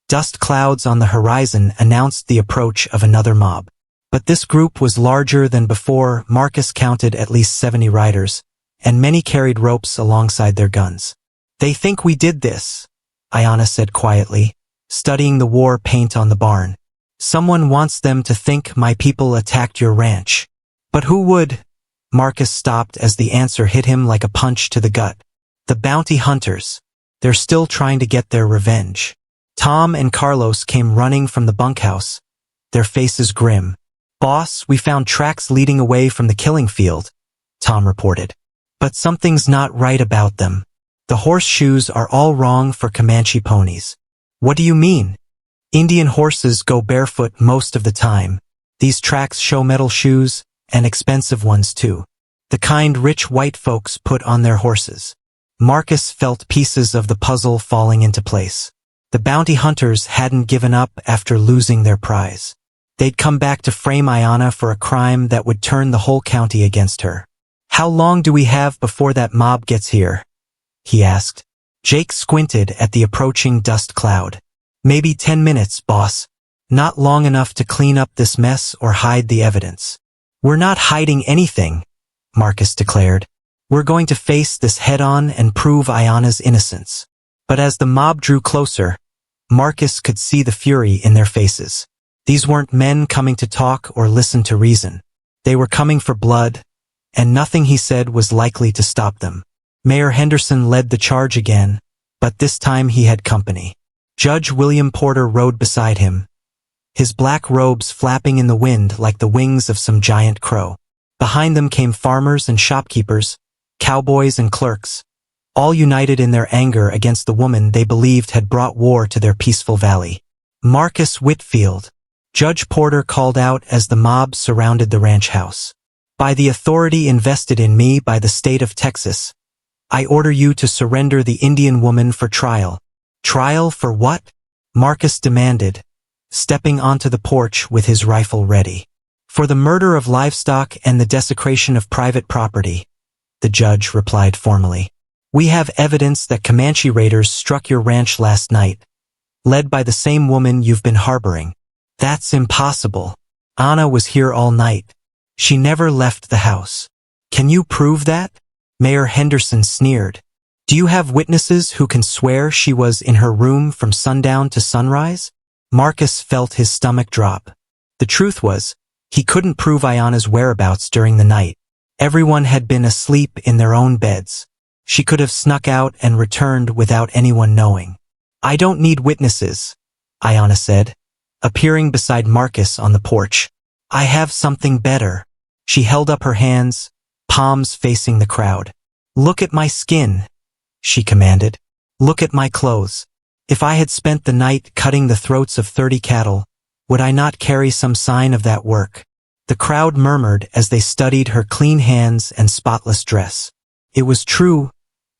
dust clouds on the horizon announced the approach of another mob. But this group was larger than before. Marcus counted at least 70 riders, and many carried ropes alongside their guns. "They think we did this," Ayanna said quietly, studying the war paint on the barn. "Someone wants them to think my people attacked your ranch." "But who would?" Marcus stopped as the answer hit him like a punch to the gut. "The bounty hunters. They're still trying to get their revenge." Tom and Carlos came running from the bunkhouse, their faces grim. "Boss, we found tracks leading away from the killing field," Tom reported. "But something's not right about them. The horseshoes are all wrong for Comanche ponies." "What do you mean?" "Indian horses go barefoot most of the time. These tracks show metal shoes, and expensive ones too. The kind rich white folks put on their horses." Marcus felt pieces of the puzzle falling into place. The bounty hunters hadn't given up after losing their prize. They'd come back to frame Ayanna for a crime that would turn the whole county against her. "How long do we have before that mob gets here?" he asked. Jake squinted at the approaching dust cloud. "Maybe 10 minutes, boss. Not long enough to clean up this mess or hide the evidence." "We're not hiding anything," Marcus declared. "We're going to face this head-on and prove Ayanna's innocence." But as the mob drew closer, Marcus could see the fury in their faces. These weren't men coming to talk or listen to reason. They were coming for blood, and nothing he said was likely to stop them. Mayor Henderson led the charge again, but this time he had company. Judge William Porter rode beside him, his black robes flapping in the wind like the wings of some giant crow. Behind them came farmers and shopkeepers, cowboys and clerks, all united in their anger against the woman they believed had brought war to their peaceful valley. "Marcus Whitfield," Judge Porter called out as the mob surrounded the ranch house. "By the authority invested in me by the state of Texas, I order you to surrender the Indian woman for trial." "Trial for what?" Marcus demanded, stepping onto the porch with his rifle ready. For the murder of livestock and the desecration of private property, the judge replied formally. We have evidence that Comanche raiders struck your ranch last night, led by the same woman you've been harboring. That's impossible. Anna was here all night. She never left the house. Can you prove that? Mayor Henderson sneered. Do you have witnesses who can swear she was in her room from sundown to sunrise? Marcus felt his stomach drop. The truth was, he couldn't prove Ayana's whereabouts during the night. Everyone had been asleep in their own beds. She could have snuck out and returned without anyone knowing. I don't need witnesses, Ayana said, appearing beside Marcus on the porch. I have something better. She held up her hands, palms facing the crowd. Look at my skin, she commanded. Look at my clothes. If I had spent the night cutting the throats of 30 cattle, would I not carry some sign of that work? The crowd murmured as they studied her clean hands and spotless dress. It was true,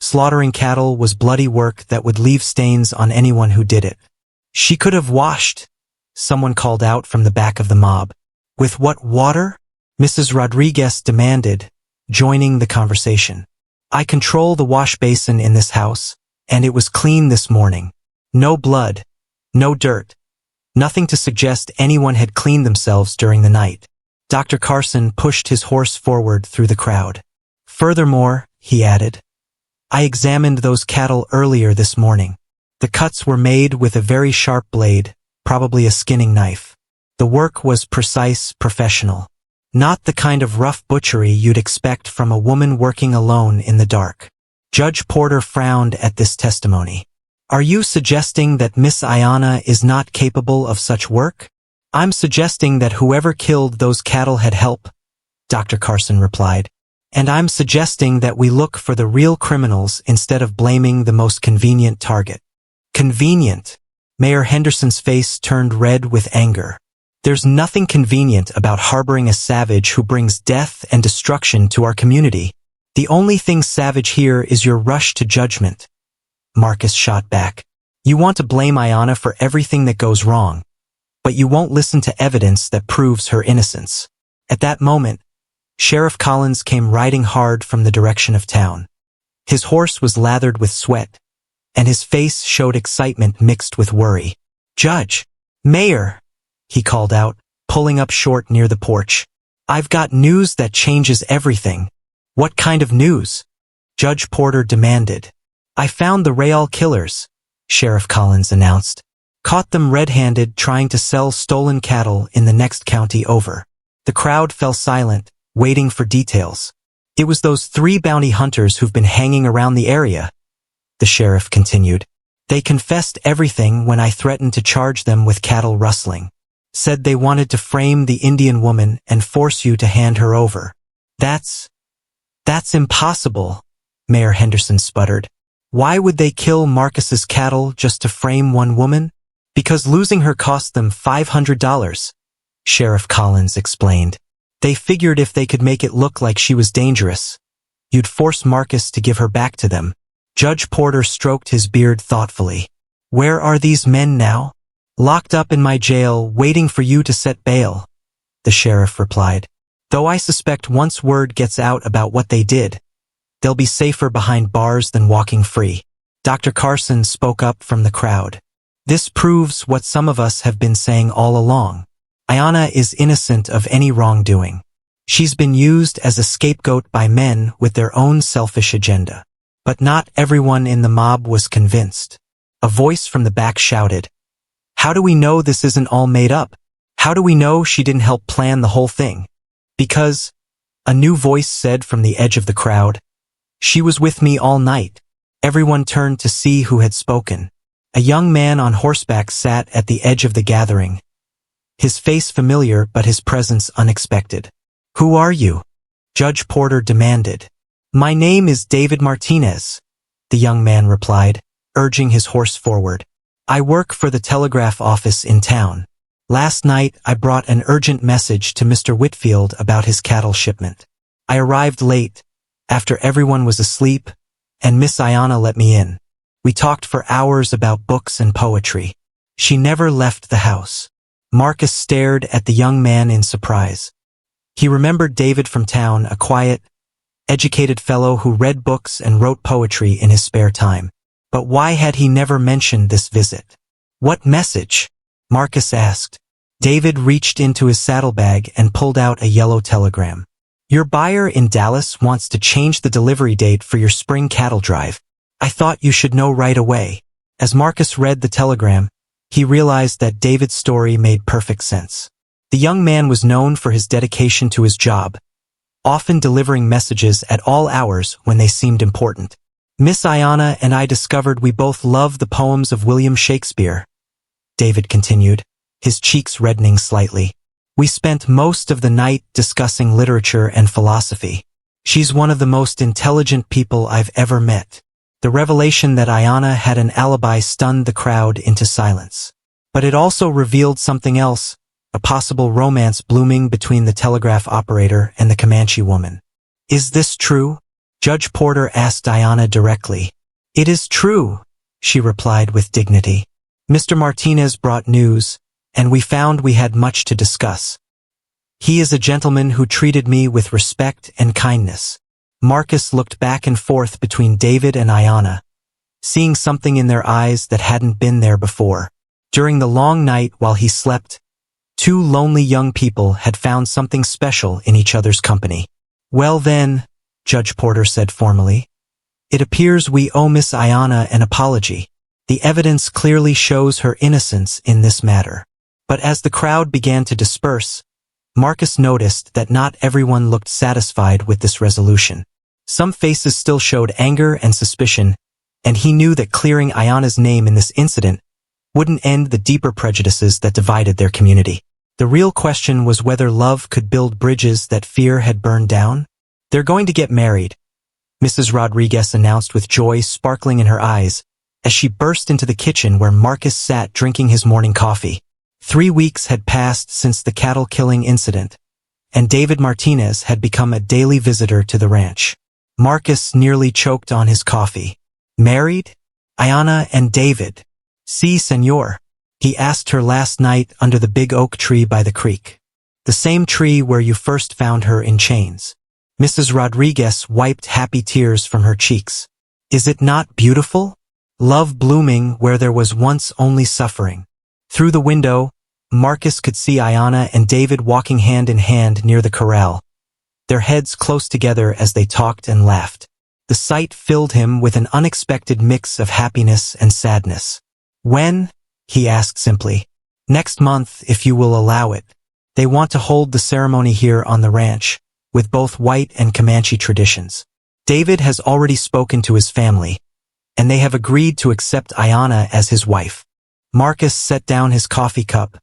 slaughtering cattle was bloody work that would leave stains on anyone who did it. She could have washed, someone called out from the back of the mob. With what water? Mrs. Rodriguez demanded, joining the conversation. I control the wash basin in this house, and it was clean this morning. No blood, no dirt, nothing to suggest anyone had cleaned themselves during the night. Dr. Carson pushed his horse forward through the crowd. Furthermore, he added, I examined those cattle earlier this morning. The cuts were made with a very sharp blade, probably a skinning knife. The work was precise, professional. Not the kind of rough butchery you'd expect from a woman working alone in the dark. Judge Porter frowned at this testimony. Are you suggesting that Miss Ayana is not capable of such work? I'm suggesting that whoever killed those cattle had help, Dr. Carson replied. And I'm suggesting that we look for the real criminals instead of blaming the most convenient target. Convenient. Mayor Henderson's face turned red with anger. There's nothing convenient about harboring a savage who brings death and destruction to our community. The only thing savage here is your rush to judgment. Marcus shot back. You want to blame Ayana for everything that goes wrong, but you won't listen to evidence that proves her innocence. At that moment, Sheriff Collins came riding hard from the direction of town. His horse was lathered with sweat, and his face showed excitement mixed with worry. Judge! Mayor! He called out, pulling up short near the porch. I've got news that changes everything. What kind of news? Judge Porter demanded. I found the Real killers, Sheriff Collins announced. Caught them red-handed trying to sell stolen cattle in the next county over. The crowd fell silent, waiting for details. It was those 3 bounty hunters who've been hanging around the area, the sheriff continued. They confessed everything when I threatened to charge them with cattle rustling. Said they wanted to frame the Indian woman and force you to hand her over. That's impossible, Mayor Henderson sputtered. Why would they kill Marcus's cattle just to frame one woman? Because losing her cost them $500, Sheriff Collins explained. They figured if they could make it look like she was dangerous, you'd force Marcus to give her back to them. Judge Porter stroked his beard thoughtfully. Where are these men now? Locked up in my jail, waiting for you to set bail, the sheriff replied. Though I suspect once word gets out about what they did, they'll be safer behind bars than walking free. Dr. Carson spoke up from the crowd. This proves what some of us have been saying all along. Ayana is innocent of any wrongdoing. She's been used as a scapegoat by men with their own selfish agenda. But not everyone in the mob was convinced. A voice from the back shouted, How do we know this isn't all made up? How do we know she didn't help plan the whole thing? Because, a new voice said from the edge of the crowd, She was with me all night. Everyone turned to see who had spoken. A young man on horseback sat at the edge of the gathering. His face familiar but his presence unexpected. Who are you? Judge Porter demanded. My name is David Martinez, the young man replied, urging his horse forward. I work for the telegraph office in town. Last night I brought an urgent message to Mr. Whitfield about his cattle shipment. I arrived late, after everyone was asleep, and Miss Ayana let me in. We talked for hours about books and poetry. She never left the house. Marcus stared at the young man in surprise. He remembered David from town, a quiet, educated fellow who read books and wrote poetry in his spare time. But why had he never mentioned this visit? What message? Marcus asked. David reached into his saddlebag and pulled out a yellow telegram. Your buyer in Dallas wants to change the delivery date for your spring cattle drive. I thought you should know right away. As Marcus read the telegram, he realized that David's story made perfect sense. The young man was known for his dedication to his job, often delivering messages at all hours when they seemed important. Miss Ayanna and I discovered we both love the poems of William Shakespeare, David continued, his cheeks reddening slightly. We spent most of the night discussing literature and philosophy. She's one of the most intelligent people I've ever met. The revelation that Ayanna had an alibi stunned the crowd into silence. But it also revealed something else, a possible romance blooming between the telegraph operator and the Comanche woman. Is this true? Judge Porter asked Ayanna directly. It is true, she replied with dignity. Mr. Martinez brought news, and we found we had much to discuss. He is a gentleman who treated me with respect and kindness. Marcus looked back and forth between David and Ayanna, seeing something in their eyes that hadn't been there before. During the long night while he slept, two lonely young people had found something special in each other's company. Well then, Judge Porter said formally, it appears we owe Miss Ayanna an apology. The evidence clearly shows her innocence in this matter. But as the crowd began to disperse, Marcus noticed that not everyone looked satisfied with this resolution. Some faces still showed anger and suspicion, and he knew that clearing Ayanna's name in this incident wouldn't end the deeper prejudices that divided their community. The real question was whether love could build bridges that fear had burned down. They're going to get married, Mrs. Rodriguez announced with joy sparkling in her eyes as she burst into the kitchen where Marcus sat drinking his morning coffee. 3 weeks had passed since the cattle-killing incident, and David Martinez had become a daily visitor to the ranch. Marcus nearly choked on his coffee. Married? Ayanna and David. Si, senor. He asked her last night under the big oak tree by the creek. The same tree where you first found her in chains. Mrs. Rodriguez wiped happy tears from her cheeks. Is it not beautiful? Love blooming where there was once only suffering. Through the window, Marcus could see Ayanna and David walking hand in hand near the corral, their heads close together as they talked and laughed. The sight filled him with an unexpected mix of happiness and sadness. When? He asked simply. Next month, if you will allow it. They want to hold the ceremony here on the ranch, with both white and Comanche traditions. David has already spoken to his family, and they have agreed to accept Ayanna as his wife. Marcus set down his coffee cup,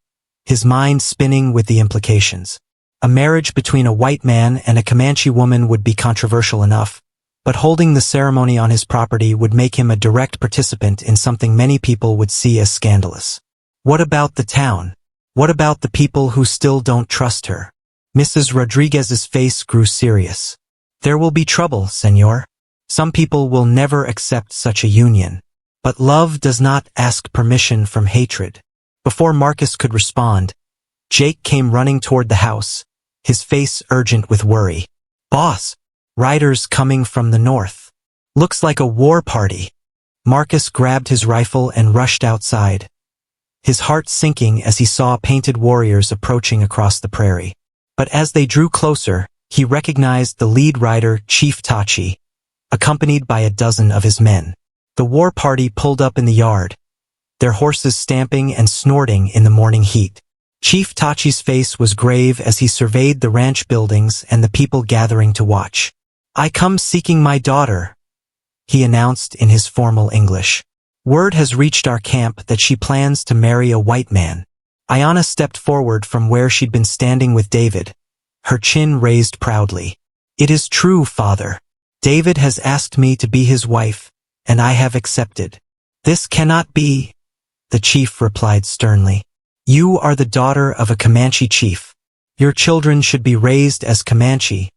his mind spinning with the implications. A marriage between a white man and a Comanche woman would be controversial enough, but holding the ceremony on his property would make him a direct participant in something many people would see as scandalous. What about the town? What about the people who still don't trust her? Mrs. Rodriguez's face grew serious. There will be trouble, senor. Some people will never accept such a union. But love does not ask permission from hatred. Before Marcus could respond, Jake came running toward the house, his face urgent with worry. Boss, riders coming from the north. Looks like a war party. Marcus grabbed his rifle and rushed outside, his heart sinking as he saw painted warriors approaching across the prairie. But as they drew closer, he recognized the lead rider, Chief Tachi, accompanied by a dozen of his men. The war party pulled up in the yard, their horses stamping and snorting in the morning heat. Chief Tachi's face was grave as he surveyed the ranch buildings and the people gathering to watch. I come seeking my daughter, he announced in his formal English. Word has reached our camp that she plans to marry a white man. Ayanna stepped forward from where she'd been standing with David, her chin raised proudly. It is true, father. David has asked me to be his wife, and I have accepted. This cannot be, the chief replied sternly. You are the daughter of a Comanche chief. Your children should be raised as Comanche,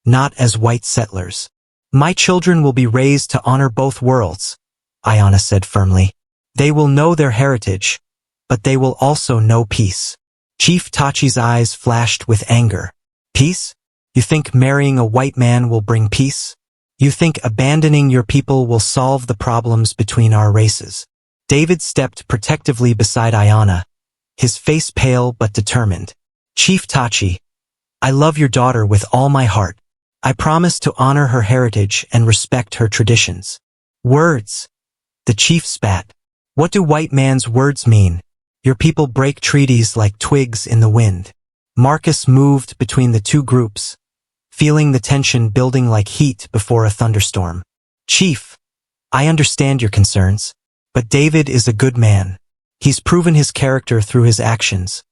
not as white settlers. My children will be raised to honor both worlds, Ayanna said firmly. They will know their heritage, but they will also know peace. Chief Tachi's eyes flashed with anger. Peace? You think marrying a white man will bring peace? You think abandoning your people will solve the problems between our races? David stepped protectively beside Ayanna, his face pale but determined. Chief Tachi, I love your daughter with all my heart. I promise to honor her heritage and respect her traditions. Words. The chief spat. What do white man's words mean? Your people break treaties like twigs in the wind. Marcus moved between the two groups, feeling the tension building like heat before a thunderstorm. Chief, I understand your concerns, but David is a good man. He's proven his character through his actions,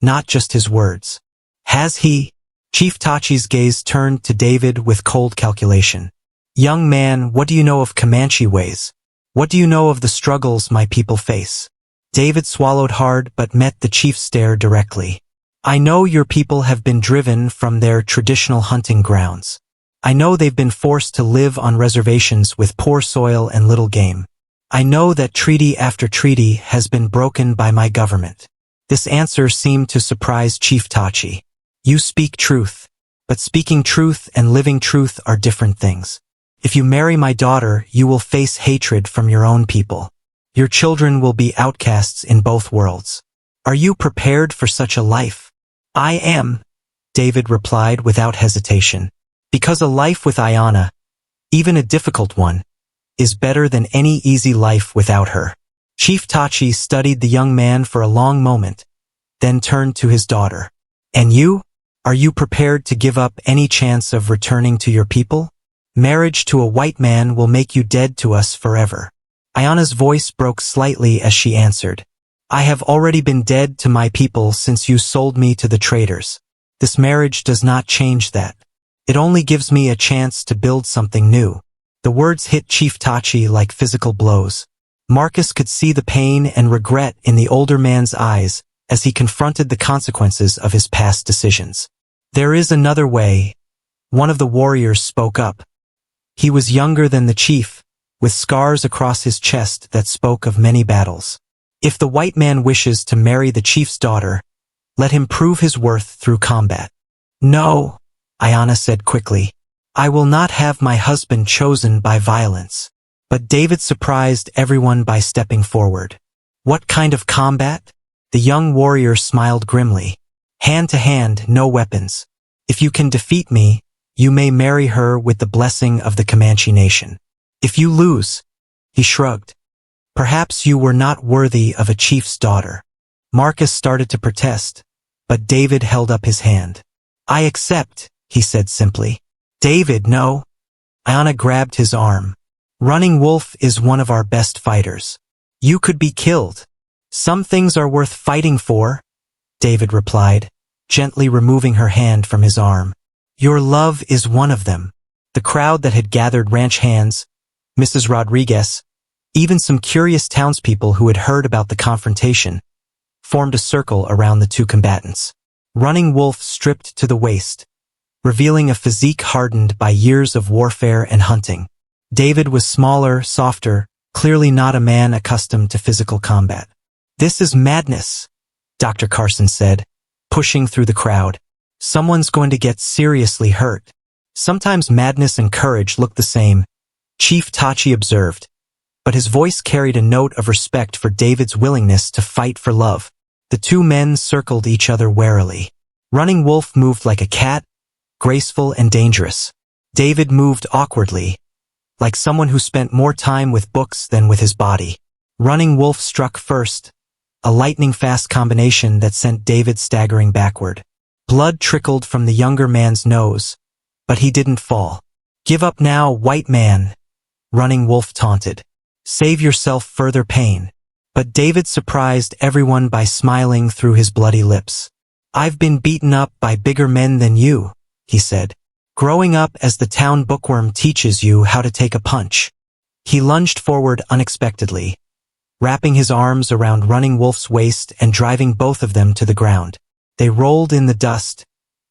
not just his words. Has he? Chief Tachi's gaze turned to David with cold calculation. Young man, what do you know of Comanche ways? What do you know of the struggles my people face? David swallowed hard but met the chief's stare directly. I know your people have been driven from their traditional hunting grounds. I know they've been forced to live on reservations with poor soil and little game. I know that treaty after treaty has been broken by my government. This answer seemed to surprise Chief Tachi. You speak truth, but speaking truth and living truth are different things. If you marry my daughter, you will face hatred from your own people. Your children will be outcasts in both worlds. Are you prepared for such a life? I am, David replied without hesitation. Because a life with Ayanna, even a difficult one, is better than any easy life without her. Chief Tachi studied the young man for a long moment, then turned to his daughter. And you? Are you prepared to give up any chance of returning to your people? Marriage to a white man will make you dead to us forever. Ayanna's voice broke slightly as she answered. I have already been dead to my people since you sold me to the traders. This marriage does not change that. It only gives me a chance to build something new. The words hit Chief Tachi like physical blows. Marcus could see the pain and regret in the older man's eyes as he confronted the consequences of his past decisions. There is another way. One of the warriors spoke up. He was younger than the chief, with scars across his chest that spoke of many battles. If the white man wishes to marry the chief's daughter, let him prove his worth through combat. No, Ayanna said quickly. I will not have my husband chosen by violence. But David surprised everyone by stepping forward. What kind of combat? The young warrior smiled grimly. Hand to hand, no weapons. If you can defeat me, you may marry her with the blessing of the Comanche nation. If you lose, he shrugged. Perhaps you were not worthy of a chief's daughter. Marcus started to protest, but David held up his hand. I accept, he said simply. David, no. Ayanna grabbed his arm. Running Wolf is one of our best fighters. You could be killed. Some things are worth fighting for, David replied, gently removing her hand from his arm. Your love is one of them. The crowd that had gathered ranch hands, Mrs. Rodriguez, even some curious townspeople who had heard about the confrontation, formed a circle around the two combatants. Running Wolf stripped to the waist, revealing a physique hardened by years of warfare and hunting. David was smaller, softer, clearly not a man accustomed to physical combat. This is madness, Dr. Carson said, pushing through the crowd. Someone's going to get seriously hurt. Sometimes madness and courage look the same, Chief Tachi observed, but his voice carried a note of respect for David's willingness to fight for love. The two men circled each other warily. Running Wolf moved like a cat, graceful and dangerous. David moved awkwardly, like someone who spent more time with books than with his body. Running Wolf struck first, a lightning-fast combination that sent David staggering backward. Blood trickled from the younger man's nose, but he didn't fall. Give up now, white man, Running Wolf taunted. Save yourself further pain. But David surprised everyone by smiling through his bloody lips. I've been beaten up by bigger men than you, he said. Growing up as the town bookworm teaches you how to take a punch. He lunged forward unexpectedly, wrapping his arms around Running Wolf's waist and driving both of them to the ground. They rolled in the dust,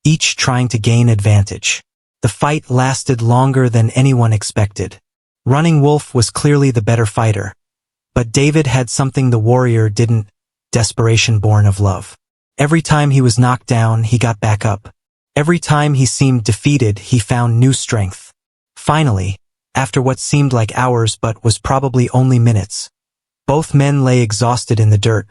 each trying to gain advantage. The fight lasted longer than anyone expected. Running Wolf was clearly the better fighter, but David had something the warrior didn't, desperation born of love. Every time he was knocked down, he got back up. Every time he seemed defeated, he found new strength. Finally, after what seemed like hours but was probably only minutes, both men lay exhausted in the dirt,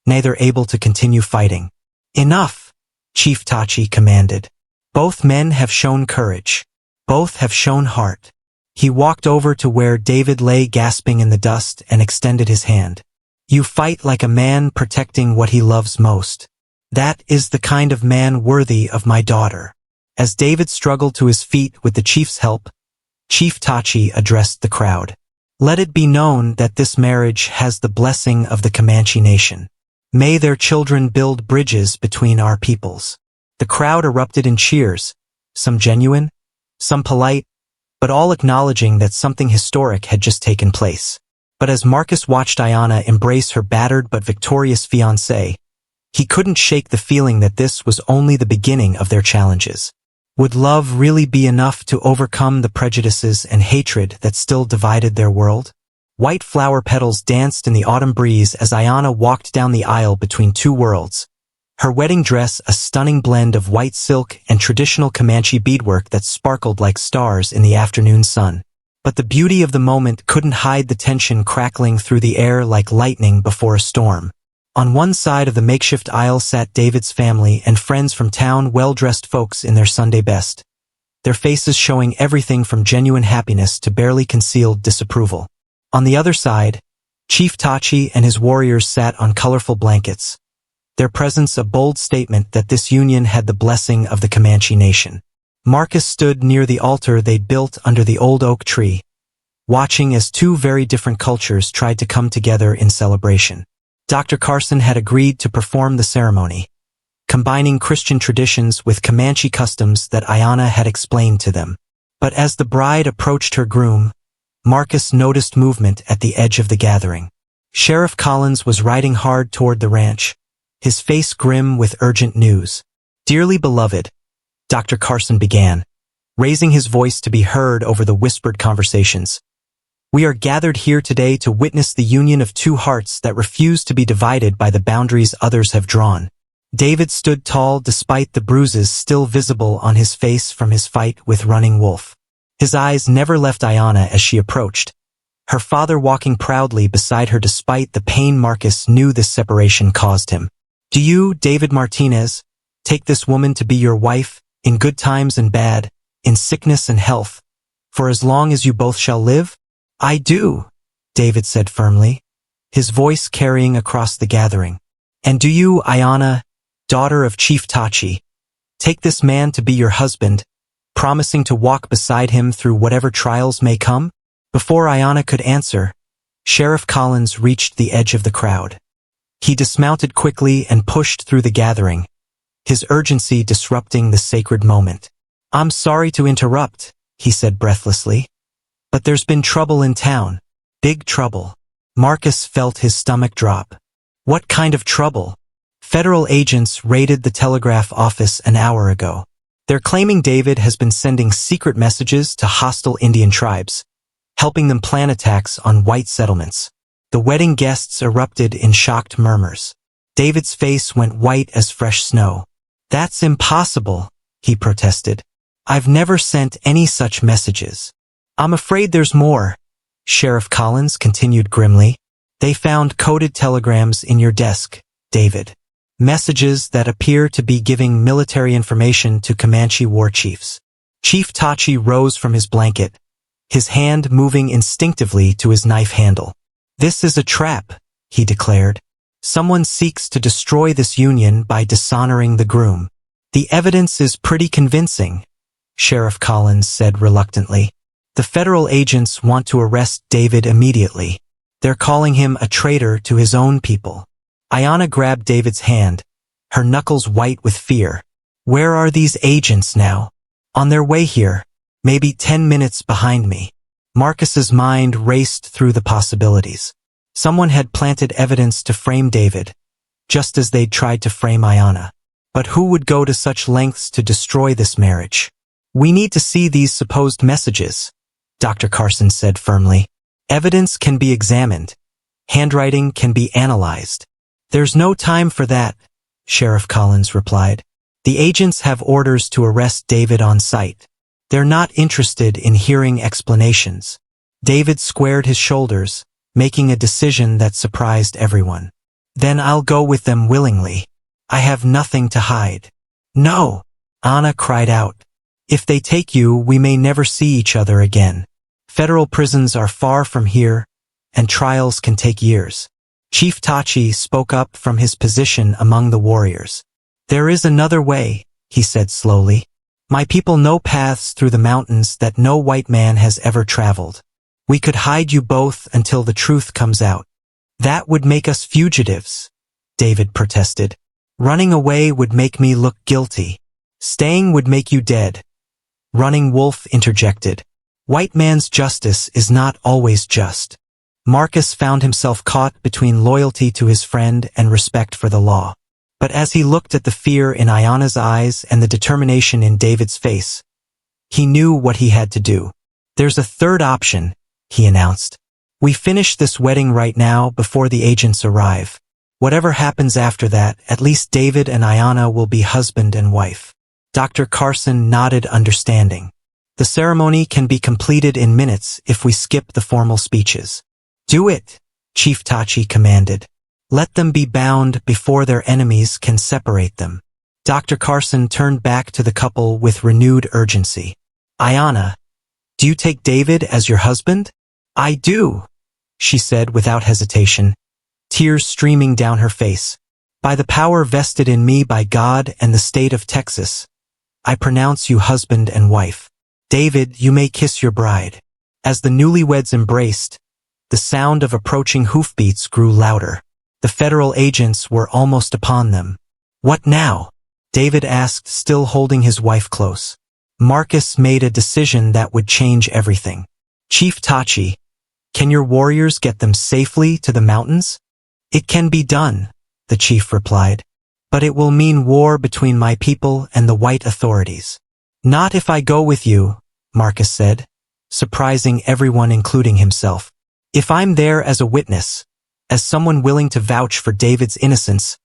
neither able to continue fighting. "Enough," Chief Tachi commanded. "Both men have shown courage. Both have shown heart." He walked over to where David lay gasping in the dust and extended his hand. "You fight like a man protecting what he loves most. That is the kind of man worthy of my daughter." As David struggled to his feet with the chief's help, Chief Tachi addressed the crowd. "Let it be known that this marriage has the blessing of the Comanche nation. May their children build bridges between our peoples." The crowd erupted in cheers, some genuine, some polite, but all acknowledging that something historic had just taken place. But as Marcus watched Ayanna embrace her battered but victorious fiancé, he couldn't shake the feeling that this was only the beginning of their challenges. Would love really be enough to overcome the prejudices and hatred that still divided their world? White flower petals danced in the autumn breeze as Ayanna walked down the aisle between two worlds, her wedding dress a stunning blend of white silk and traditional Comanche beadwork that sparkled like stars in the afternoon sun. But the beauty of the moment couldn't hide the tension crackling through the air like lightning before a storm. On one side of the makeshift aisle sat David's family and friends from town, well-dressed folks in their Sunday best, their faces showing everything from genuine happiness to barely concealed disapproval. On the other side, Chief Tachi and his warriors sat on colorful blankets, their presence a bold statement that this union had the blessing of the Comanche nation. Marcus stood near the altar they'd built under the old oak tree, watching as two very different cultures tried to come together in celebration. Dr. Carson had agreed to perform the ceremony, combining Christian traditions with Comanche customs that Ayanna had explained to them. But as the bride approached her groom, Marcus noticed movement at the edge of the gathering. Sheriff Collins was riding hard toward the ranch, his face grim with urgent news. "Dearly beloved," Dr. Carson began, raising his voice to be heard over the whispered conversations, "we are gathered here today to witness the union of two hearts that refuse to be divided by the boundaries others have drawn." David stood tall despite the bruises still visible on his face from his fight with Running Wolf. His eyes never left Ayanna as she approached, her father walking proudly beside her despite the pain Marcus knew this separation caused him. "Do you, David Martinez, take this woman to be your wife, in good times and bad, in sickness and health, for as long as you both shall live?" "I do," David said firmly, his voice carrying across the gathering. "And do you, Ayanna, daughter of Chief Tachi, take this man to be your husband, promising to walk beside him through whatever trials may come?" Before Ayanna could answer, Sheriff Collins reached the edge of the crowd. He dismounted quickly and pushed through the gathering, his urgency disrupting the sacred moment. "I'm sorry to interrupt," he said breathlessly, "but there's been trouble in town. Big trouble." Marcus felt his stomach drop. "What kind of trouble?" "Federal agents raided the telegraph office an hour ago. They're claiming David has been sending secret messages to hostile Indian tribes, helping them plan attacks on white settlements." The wedding guests erupted in shocked murmurs. David's face went white as fresh snow. "That's impossible," he protested. "I've never sent any such messages." "I'm afraid there's more," Sheriff Collins continued grimly. "They found coded telegrams in your desk, David. Messages that appear to be giving military information to Comanche war chiefs." Chief Tachi rose from his blanket, his hand moving instinctively to his knife handle. "This is a trap," he declared. "Someone seeks to destroy this union by dishonoring the groom." "The evidence is pretty convincing," Sheriff Collins said reluctantly. "The federal agents want to arrest David immediately. They're calling him a traitor to his own people." Ayanna grabbed David's hand, her knuckles white with fear. "Where are these agents now?" "On their way here, maybe 10 minutes behind me." Marcus's mind raced through the possibilities. Someone had planted evidence to frame David, just as they'd tried to frame Ayanna. But who would go to such lengths to destroy this marriage? "We need to see these supposed messages," Dr. Carson said firmly. "Evidence can be examined. Handwriting can be analyzed." "There's no time for that," Sheriff Collins replied. The agents have orders to arrest David on sight. They're not interested in hearing explanations. David squared his shoulders, making a decision that surprised everyone. Then I'll go with them willingly. I have nothing to hide. No, Anna cried out. If they take you, we may never see each other again. Federal prisons are far from here, and trials can take years. Chief Tachi spoke up from his position among the warriors. There is another way, he said slowly. My people know paths through the mountains that no white man has ever traveled. We could hide you both until the truth comes out. That would make us fugitives, David protested. Running away would make me look guilty. Staying would make you dead. Running Wolf interjected. White man's justice is not always just. Marcus found himself caught between loyalty to his friend and respect for the law. But as he looked at the fear in Ayana's eyes and the determination in David's face, he knew what he had to do. There's a third option, he announced. We finish this wedding right now before the agents arrive. Whatever happens after that, at least David and Ayana will be husband and wife. Dr. Carson nodded understanding. The ceremony can be completed in minutes if we skip the formal speeches. Do it, Chief Tachi commanded. Let them be bound before their enemies can separate them. Dr. Carson turned back to the couple with renewed urgency. Ayana, do you take David as your husband? I do, she said without hesitation, tears streaming down her face. By the power vested in me by God and the state of Texas, I pronounce you husband and wife. David, you may kiss your bride. As the newlyweds embraced, the sound of approaching hoofbeats grew louder. The federal agents were almost upon them. What now? David asked, still holding his wife close. Marcus made a decision that would change everything. Chief Tachi, can your warriors get them safely to the mountains? It can be done, the chief replied. But it will mean war between my people and the white authorities. Not if I go with you, Marcus said, surprising everyone including himself. If I'm there as a witness, as someone willing to vouch for David's innocence,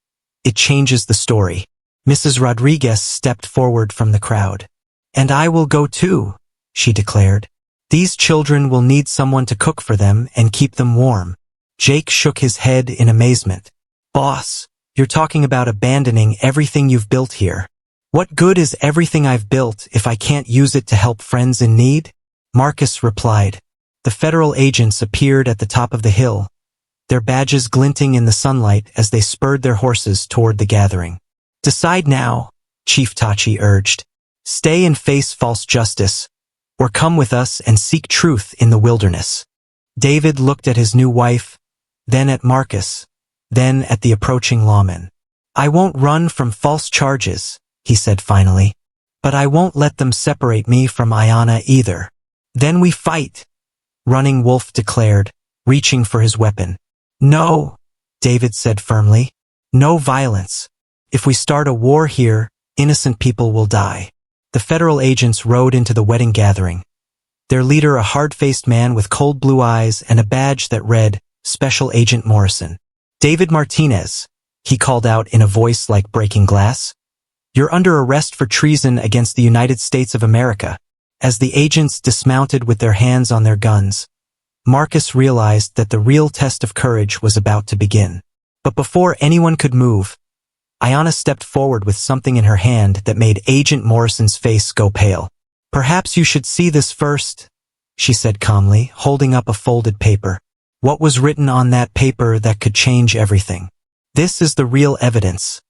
it changes the story. Mrs. Rodriguez stepped forward from the crowd. And I will go too, she declared. These children will need someone to cook for them and keep them warm. Jake shook his head in amazement. Boss, you're talking about abandoning everything you've built here. What good is everything I've built if I can't use it to help friends in need? Marcus replied. The federal agents appeared at the top of the hill, their badges glinting in the sunlight as they spurred their horses toward the gathering. Decide now, Chief Tachi urged. Stay and face false justice, or come with us and seek truth in the wilderness. David looked at his new wife, then at Marcus, then at the approaching lawmen. I won't run from false charges, he said finally, but I won't let them separate me from Ayana either. Then we fight, Running Wolf declared, reaching for his weapon. No, David said firmly. No violence. If we start a war here, innocent people will die. The federal agents rode into the wedding gathering. Their leader a hard-faced man with cold blue eyes and a badge that read, Special Agent Morrison. David Martinez, he called out in a voice like breaking glass. You're under arrest for treason against the United States of America. As the agents dismounted with their hands on their guns, Marcus realized that the real test of courage was about to begin. But before anyone could move, Ayana stepped forward with something in her hand that made Agent Morrison's face go pale. Perhaps you should see this first, she said calmly, holding up a folded paper. What was written on that paper that could change everything? This is the real evidence,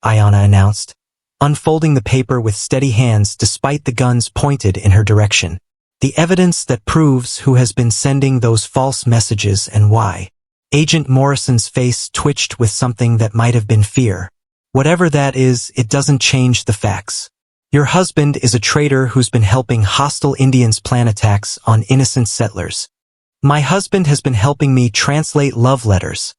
Ayana announced, unfolding the paper with steady hands despite the guns pointed in her direction. The evidence that proves who has been sending those false messages and why. Agent Morrison's face twitched with something that might have been fear. Whatever that is, it doesn't change the facts. Your husband is a traitor who's been helping hostile Indians plan attacks on innocent settlers. My husband has been helping me translate love letters,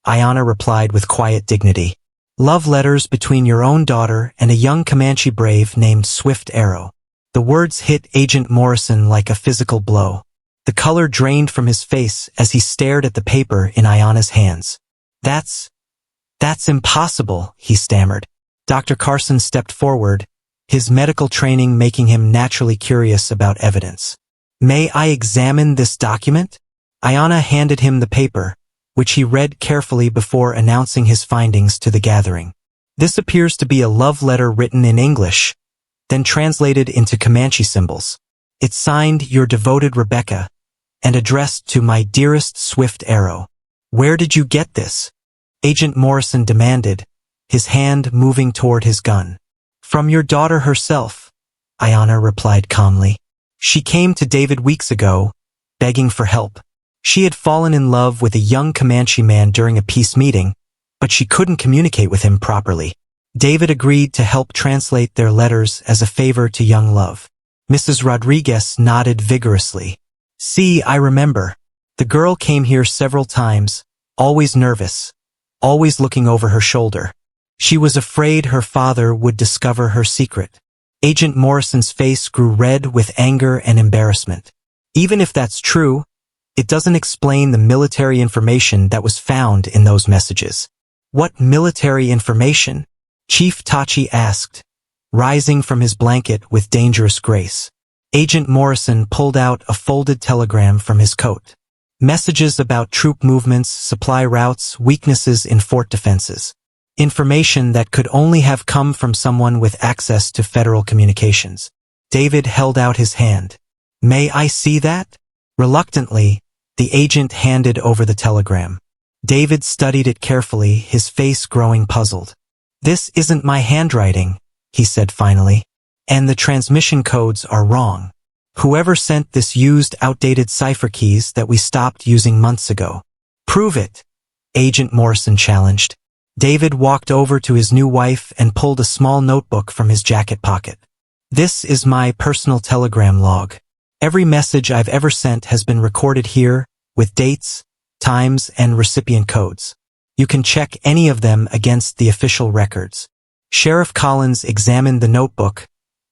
Ayana replied with quiet dignity. Love letters between your own daughter and a young Comanche brave named Swift Arrow. The words hit Agent Morrison like a physical blow. The color drained from his face as he stared at the paper in Ayana's hands. That's impossible, he stammered. Dr. Carson stepped forward, his medical training making him naturally curious about evidence. "May I examine this document?" Ayanna handed him the paper, which he read carefully before announcing his findings to the gathering. "This appears to be a love letter written in English, then translated into Comanche symbols. It's signed Your Devoted Rebecca, and addressed to My Dearest Swift Arrow. Where did you get this?" Agent Morrison demanded, his hand moving toward his gun. "From your daughter herself," Ayanna replied calmly. "She came to David weeks ago, begging for help. She had fallen in love with a young Comanche man during a peace meeting, but she couldn't communicate with him properly. David agreed to help translate their letters as a favor to young love." Mrs. Rodriguez nodded vigorously. "See, I remember. The girl came here several times, always nervous, always looking over her shoulder. She was afraid her father would discover her secret." Agent Morrison's face grew red with anger and embarrassment. "Even if that's true, it doesn't explain the military information that was found in those messages." "What military information?" Chief Tachi asked, rising from his blanket with dangerous grace. Agent Morrison pulled out a folded telegram from his coat. "Messages about troop movements, supply routes, weaknesses in fort defenses. Information that could only have come from someone with access to federal communications." David held out his hand. "May I see that?" Reluctantly, the agent handed over the telegram. David studied it carefully, his face growing puzzled. "This isn't my handwriting," he said finally, "and the transmission codes are wrong. Whoever sent this used outdated cipher keys that we stopped using months ago." "Prove it," Agent Morrison challenged. David walked over to his new wife and pulled a small notebook from his jacket pocket. "This is my personal telegram log. Every message I've ever sent has been recorded here, with dates, times, and recipient codes. You can check any of them against the official records." Sheriff Collins examined the notebook,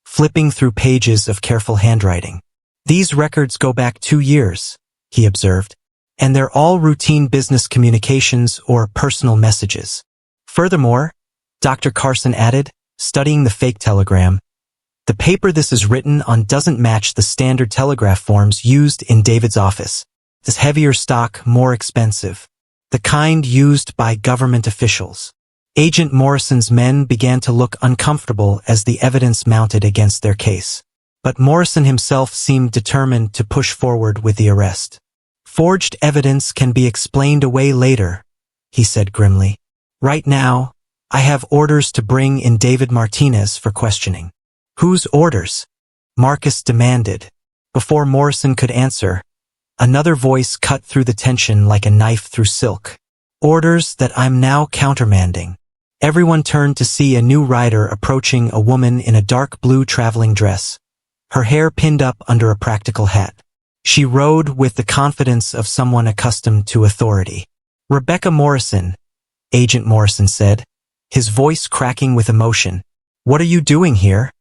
flipping through pages of careful handwriting. "These records go back 2 years, he observed, and they're all routine business communications or personal messages. Furthermore," Dr. Carson added, studying the fake telegram, "the paper this is written on doesn't match the standard telegraph forms used in David's office. This heavier stock, more expensive. The kind used by government officials." Agent Morrison's men began to look uncomfortable as the evidence mounted against their case. But Morrison himself seemed determined to push forward with the arrest. "Forged evidence can be explained away later," he said grimly. "Right now, I have orders to bring in David Martinez for questioning." "Whose orders?" Marcus demanded. Before Morrison could answer, another voice cut through the tension like a knife through silk. "Orders that I'm now countermanding." Everyone turned to see a new rider approaching, a woman in a dark blue traveling dress, her hair pinned up under a practical hat. She rode with the confidence of someone accustomed to authority. "Rebecca Morrison," Agent Morrison said, his voice cracking with emotion. "What are you doing here?"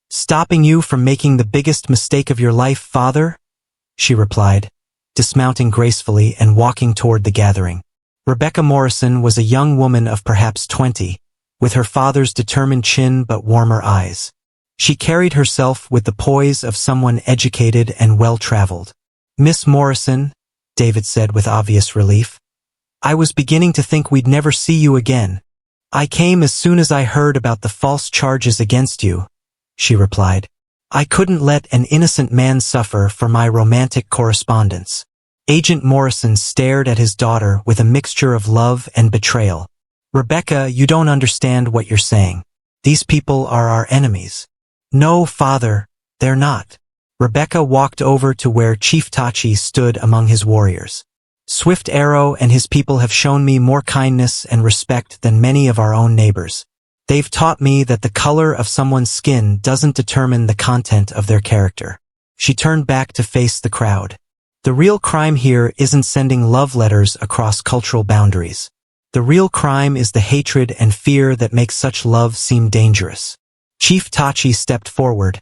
"Stopping you from making the biggest mistake of your life, father," she replied, dismounting gracefully and walking toward the gathering. Rebecca Morrison was a young woman of perhaps 20, with her father's determined chin but warmer eyes. She carried herself with the poise of someone educated and well-traveled. "Miss Morrison," David said with obvious relief, "I was beginning to think we'd never see you again." "I came as soon as I heard about the false charges against you," she replied. "I couldn't let an innocent man suffer for my romantic correspondence." Agent Morrison stared at his daughter with a mixture of love and betrayal. "Rebecca, you don't understand what you're saying. These people are our enemies." "No, father, they're not." Rebecca walked over to where Chief Tachi stood among his warriors. "Swift Arrow and his people have shown me more kindness and respect than many of our own neighbors. They've taught me that the color of someone's skin doesn't determine the content of their character." She turned back to face the crowd. "The real crime here isn't sending love letters across cultural boundaries. The real crime is the hatred and fear that makes such love seem dangerous." Chief Tachi stepped forward,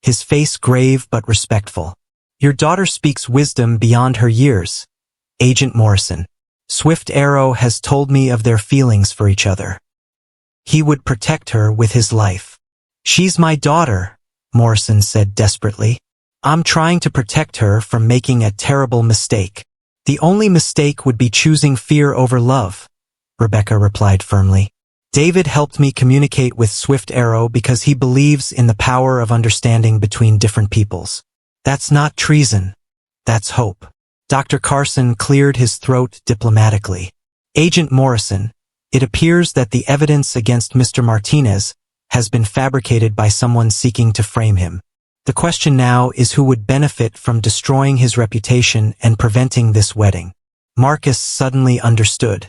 his face grave but respectful. "Your daughter speaks wisdom beyond her years, Agent Morrison. Swift Arrow has told me of their feelings for each other. He would protect her with his life. "She's my daughter," Morrison said desperately. "I'm trying to protect her from making a terrible mistake." "The only mistake would be choosing fear over love," Rebecca replied firmly. "David helped me communicate with Swift Arrow because he believes in the power of understanding between different peoples. That's not treason. That's hope." Dr. Carson cleared his throat diplomatically. "Agent Morrison, it appears that the evidence against Mr. Martinez has been fabricated by someone seeking to frame him. The question now is who would benefit from destroying his reputation and preventing this wedding." Marcus suddenly understood.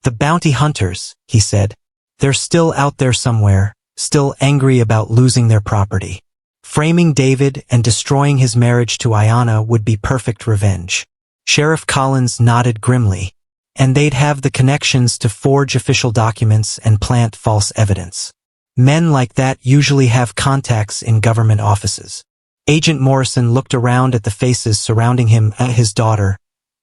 "The bounty hunters," he said. "They're still out there somewhere, still angry about losing their property. Framing David and destroying his marriage to Ayanna would be perfect revenge." Sheriff Collins nodded grimly. "And they'd have the connections to forge official documents and plant false evidence. Men like that usually have contacts in government offices." Agent Morrison looked around at the faces surrounding him, at his daughter,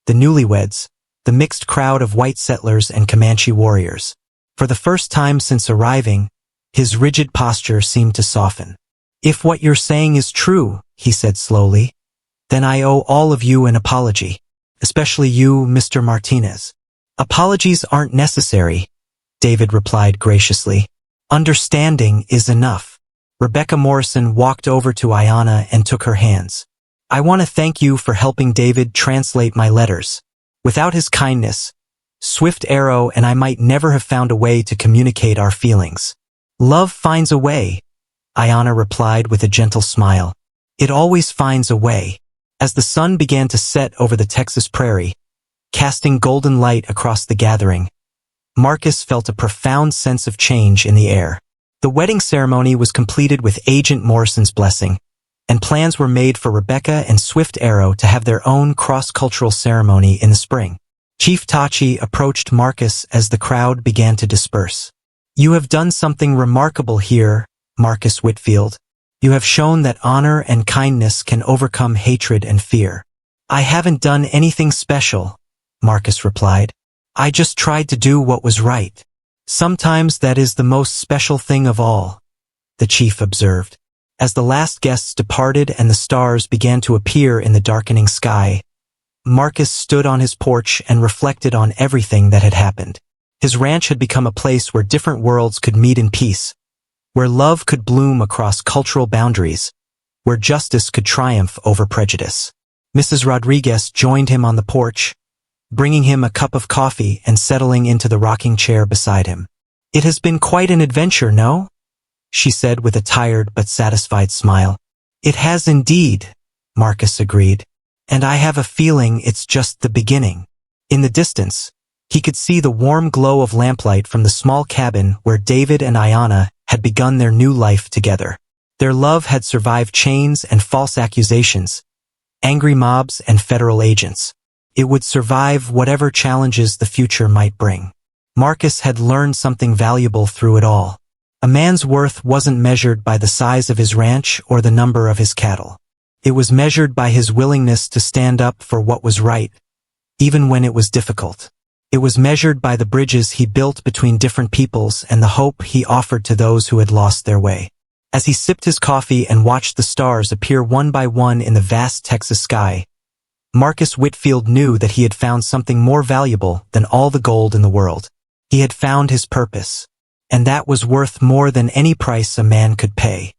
the newlyweds, the mixed crowd of white settlers and Comanche warriors. For the first time since arriving, his rigid posture seemed to soften. "If what you're saying is true," he said slowly, "then I owe all of you an apology, especially you, Mr. Martinez." "Apologies aren't necessary," David replied graciously. "Understanding is enough." Rebecca Morrison walked over to Ayanna and took her hands. "I want to thank you for helping David translate my letters. Without his kindness, Swift Arrow and I might never have found a way to communicate our feelings." "Love finds a way," Ayanna replied with a gentle smile. "It always finds a way." As the sun began to set over the Texas prairie, casting golden light across the gathering, Marcus felt a profound sense of change in the air. The wedding ceremony was completed with Agent Morrison's blessing, and plans were made for Rebecca and Swift Arrow to have their own cross-cultural ceremony in the spring. Chief Tachi approached Marcus as the crowd began to disperse. "You have done something remarkable here, Marcus Whitfield. You have shown that honor and kindness can overcome hatred and fear." "I haven't done anything special," Marcus replied. "I just tried to do what was right." "Sometimes that is the most special thing of all," the chief observed. As the last guests departed and the stars began to appear in the darkening sky, Marcus stood on his porch and reflected on everything that had happened. His ranch had become a place where different worlds could meet in peace, where love could bloom across cultural boundaries, where justice could triumph over prejudice. Mrs. Rodriguez joined him on the porch, bringing him a cup of coffee and settling into the rocking chair beside him. "It has been quite an adventure, no?" she said with a tired but satisfied smile. "It has indeed," Marcus agreed. "And I have a feeling it's just the beginning." In the distance, he could see the warm glow of lamplight from the small cabin where David and Ayanna had begun their new life together. Their love had survived chains and false accusations, angry mobs and federal agents. It would survive whatever challenges the future might bring. Marcus had learned something valuable through it all. A man's worth wasn't measured by the size of his ranch or the number of his cattle. It was measured by his willingness to stand up for what was right, even when it was difficult. It was measured by the bridges he built between different peoples and the hope he offered to those who had lost their way. As he sipped his coffee and watched the stars appear one by one in the vast Texas sky, Marcus Whitfield knew that he had found something more valuable than all the gold in the world. He had found his purpose, and that was worth more than any price a man could pay.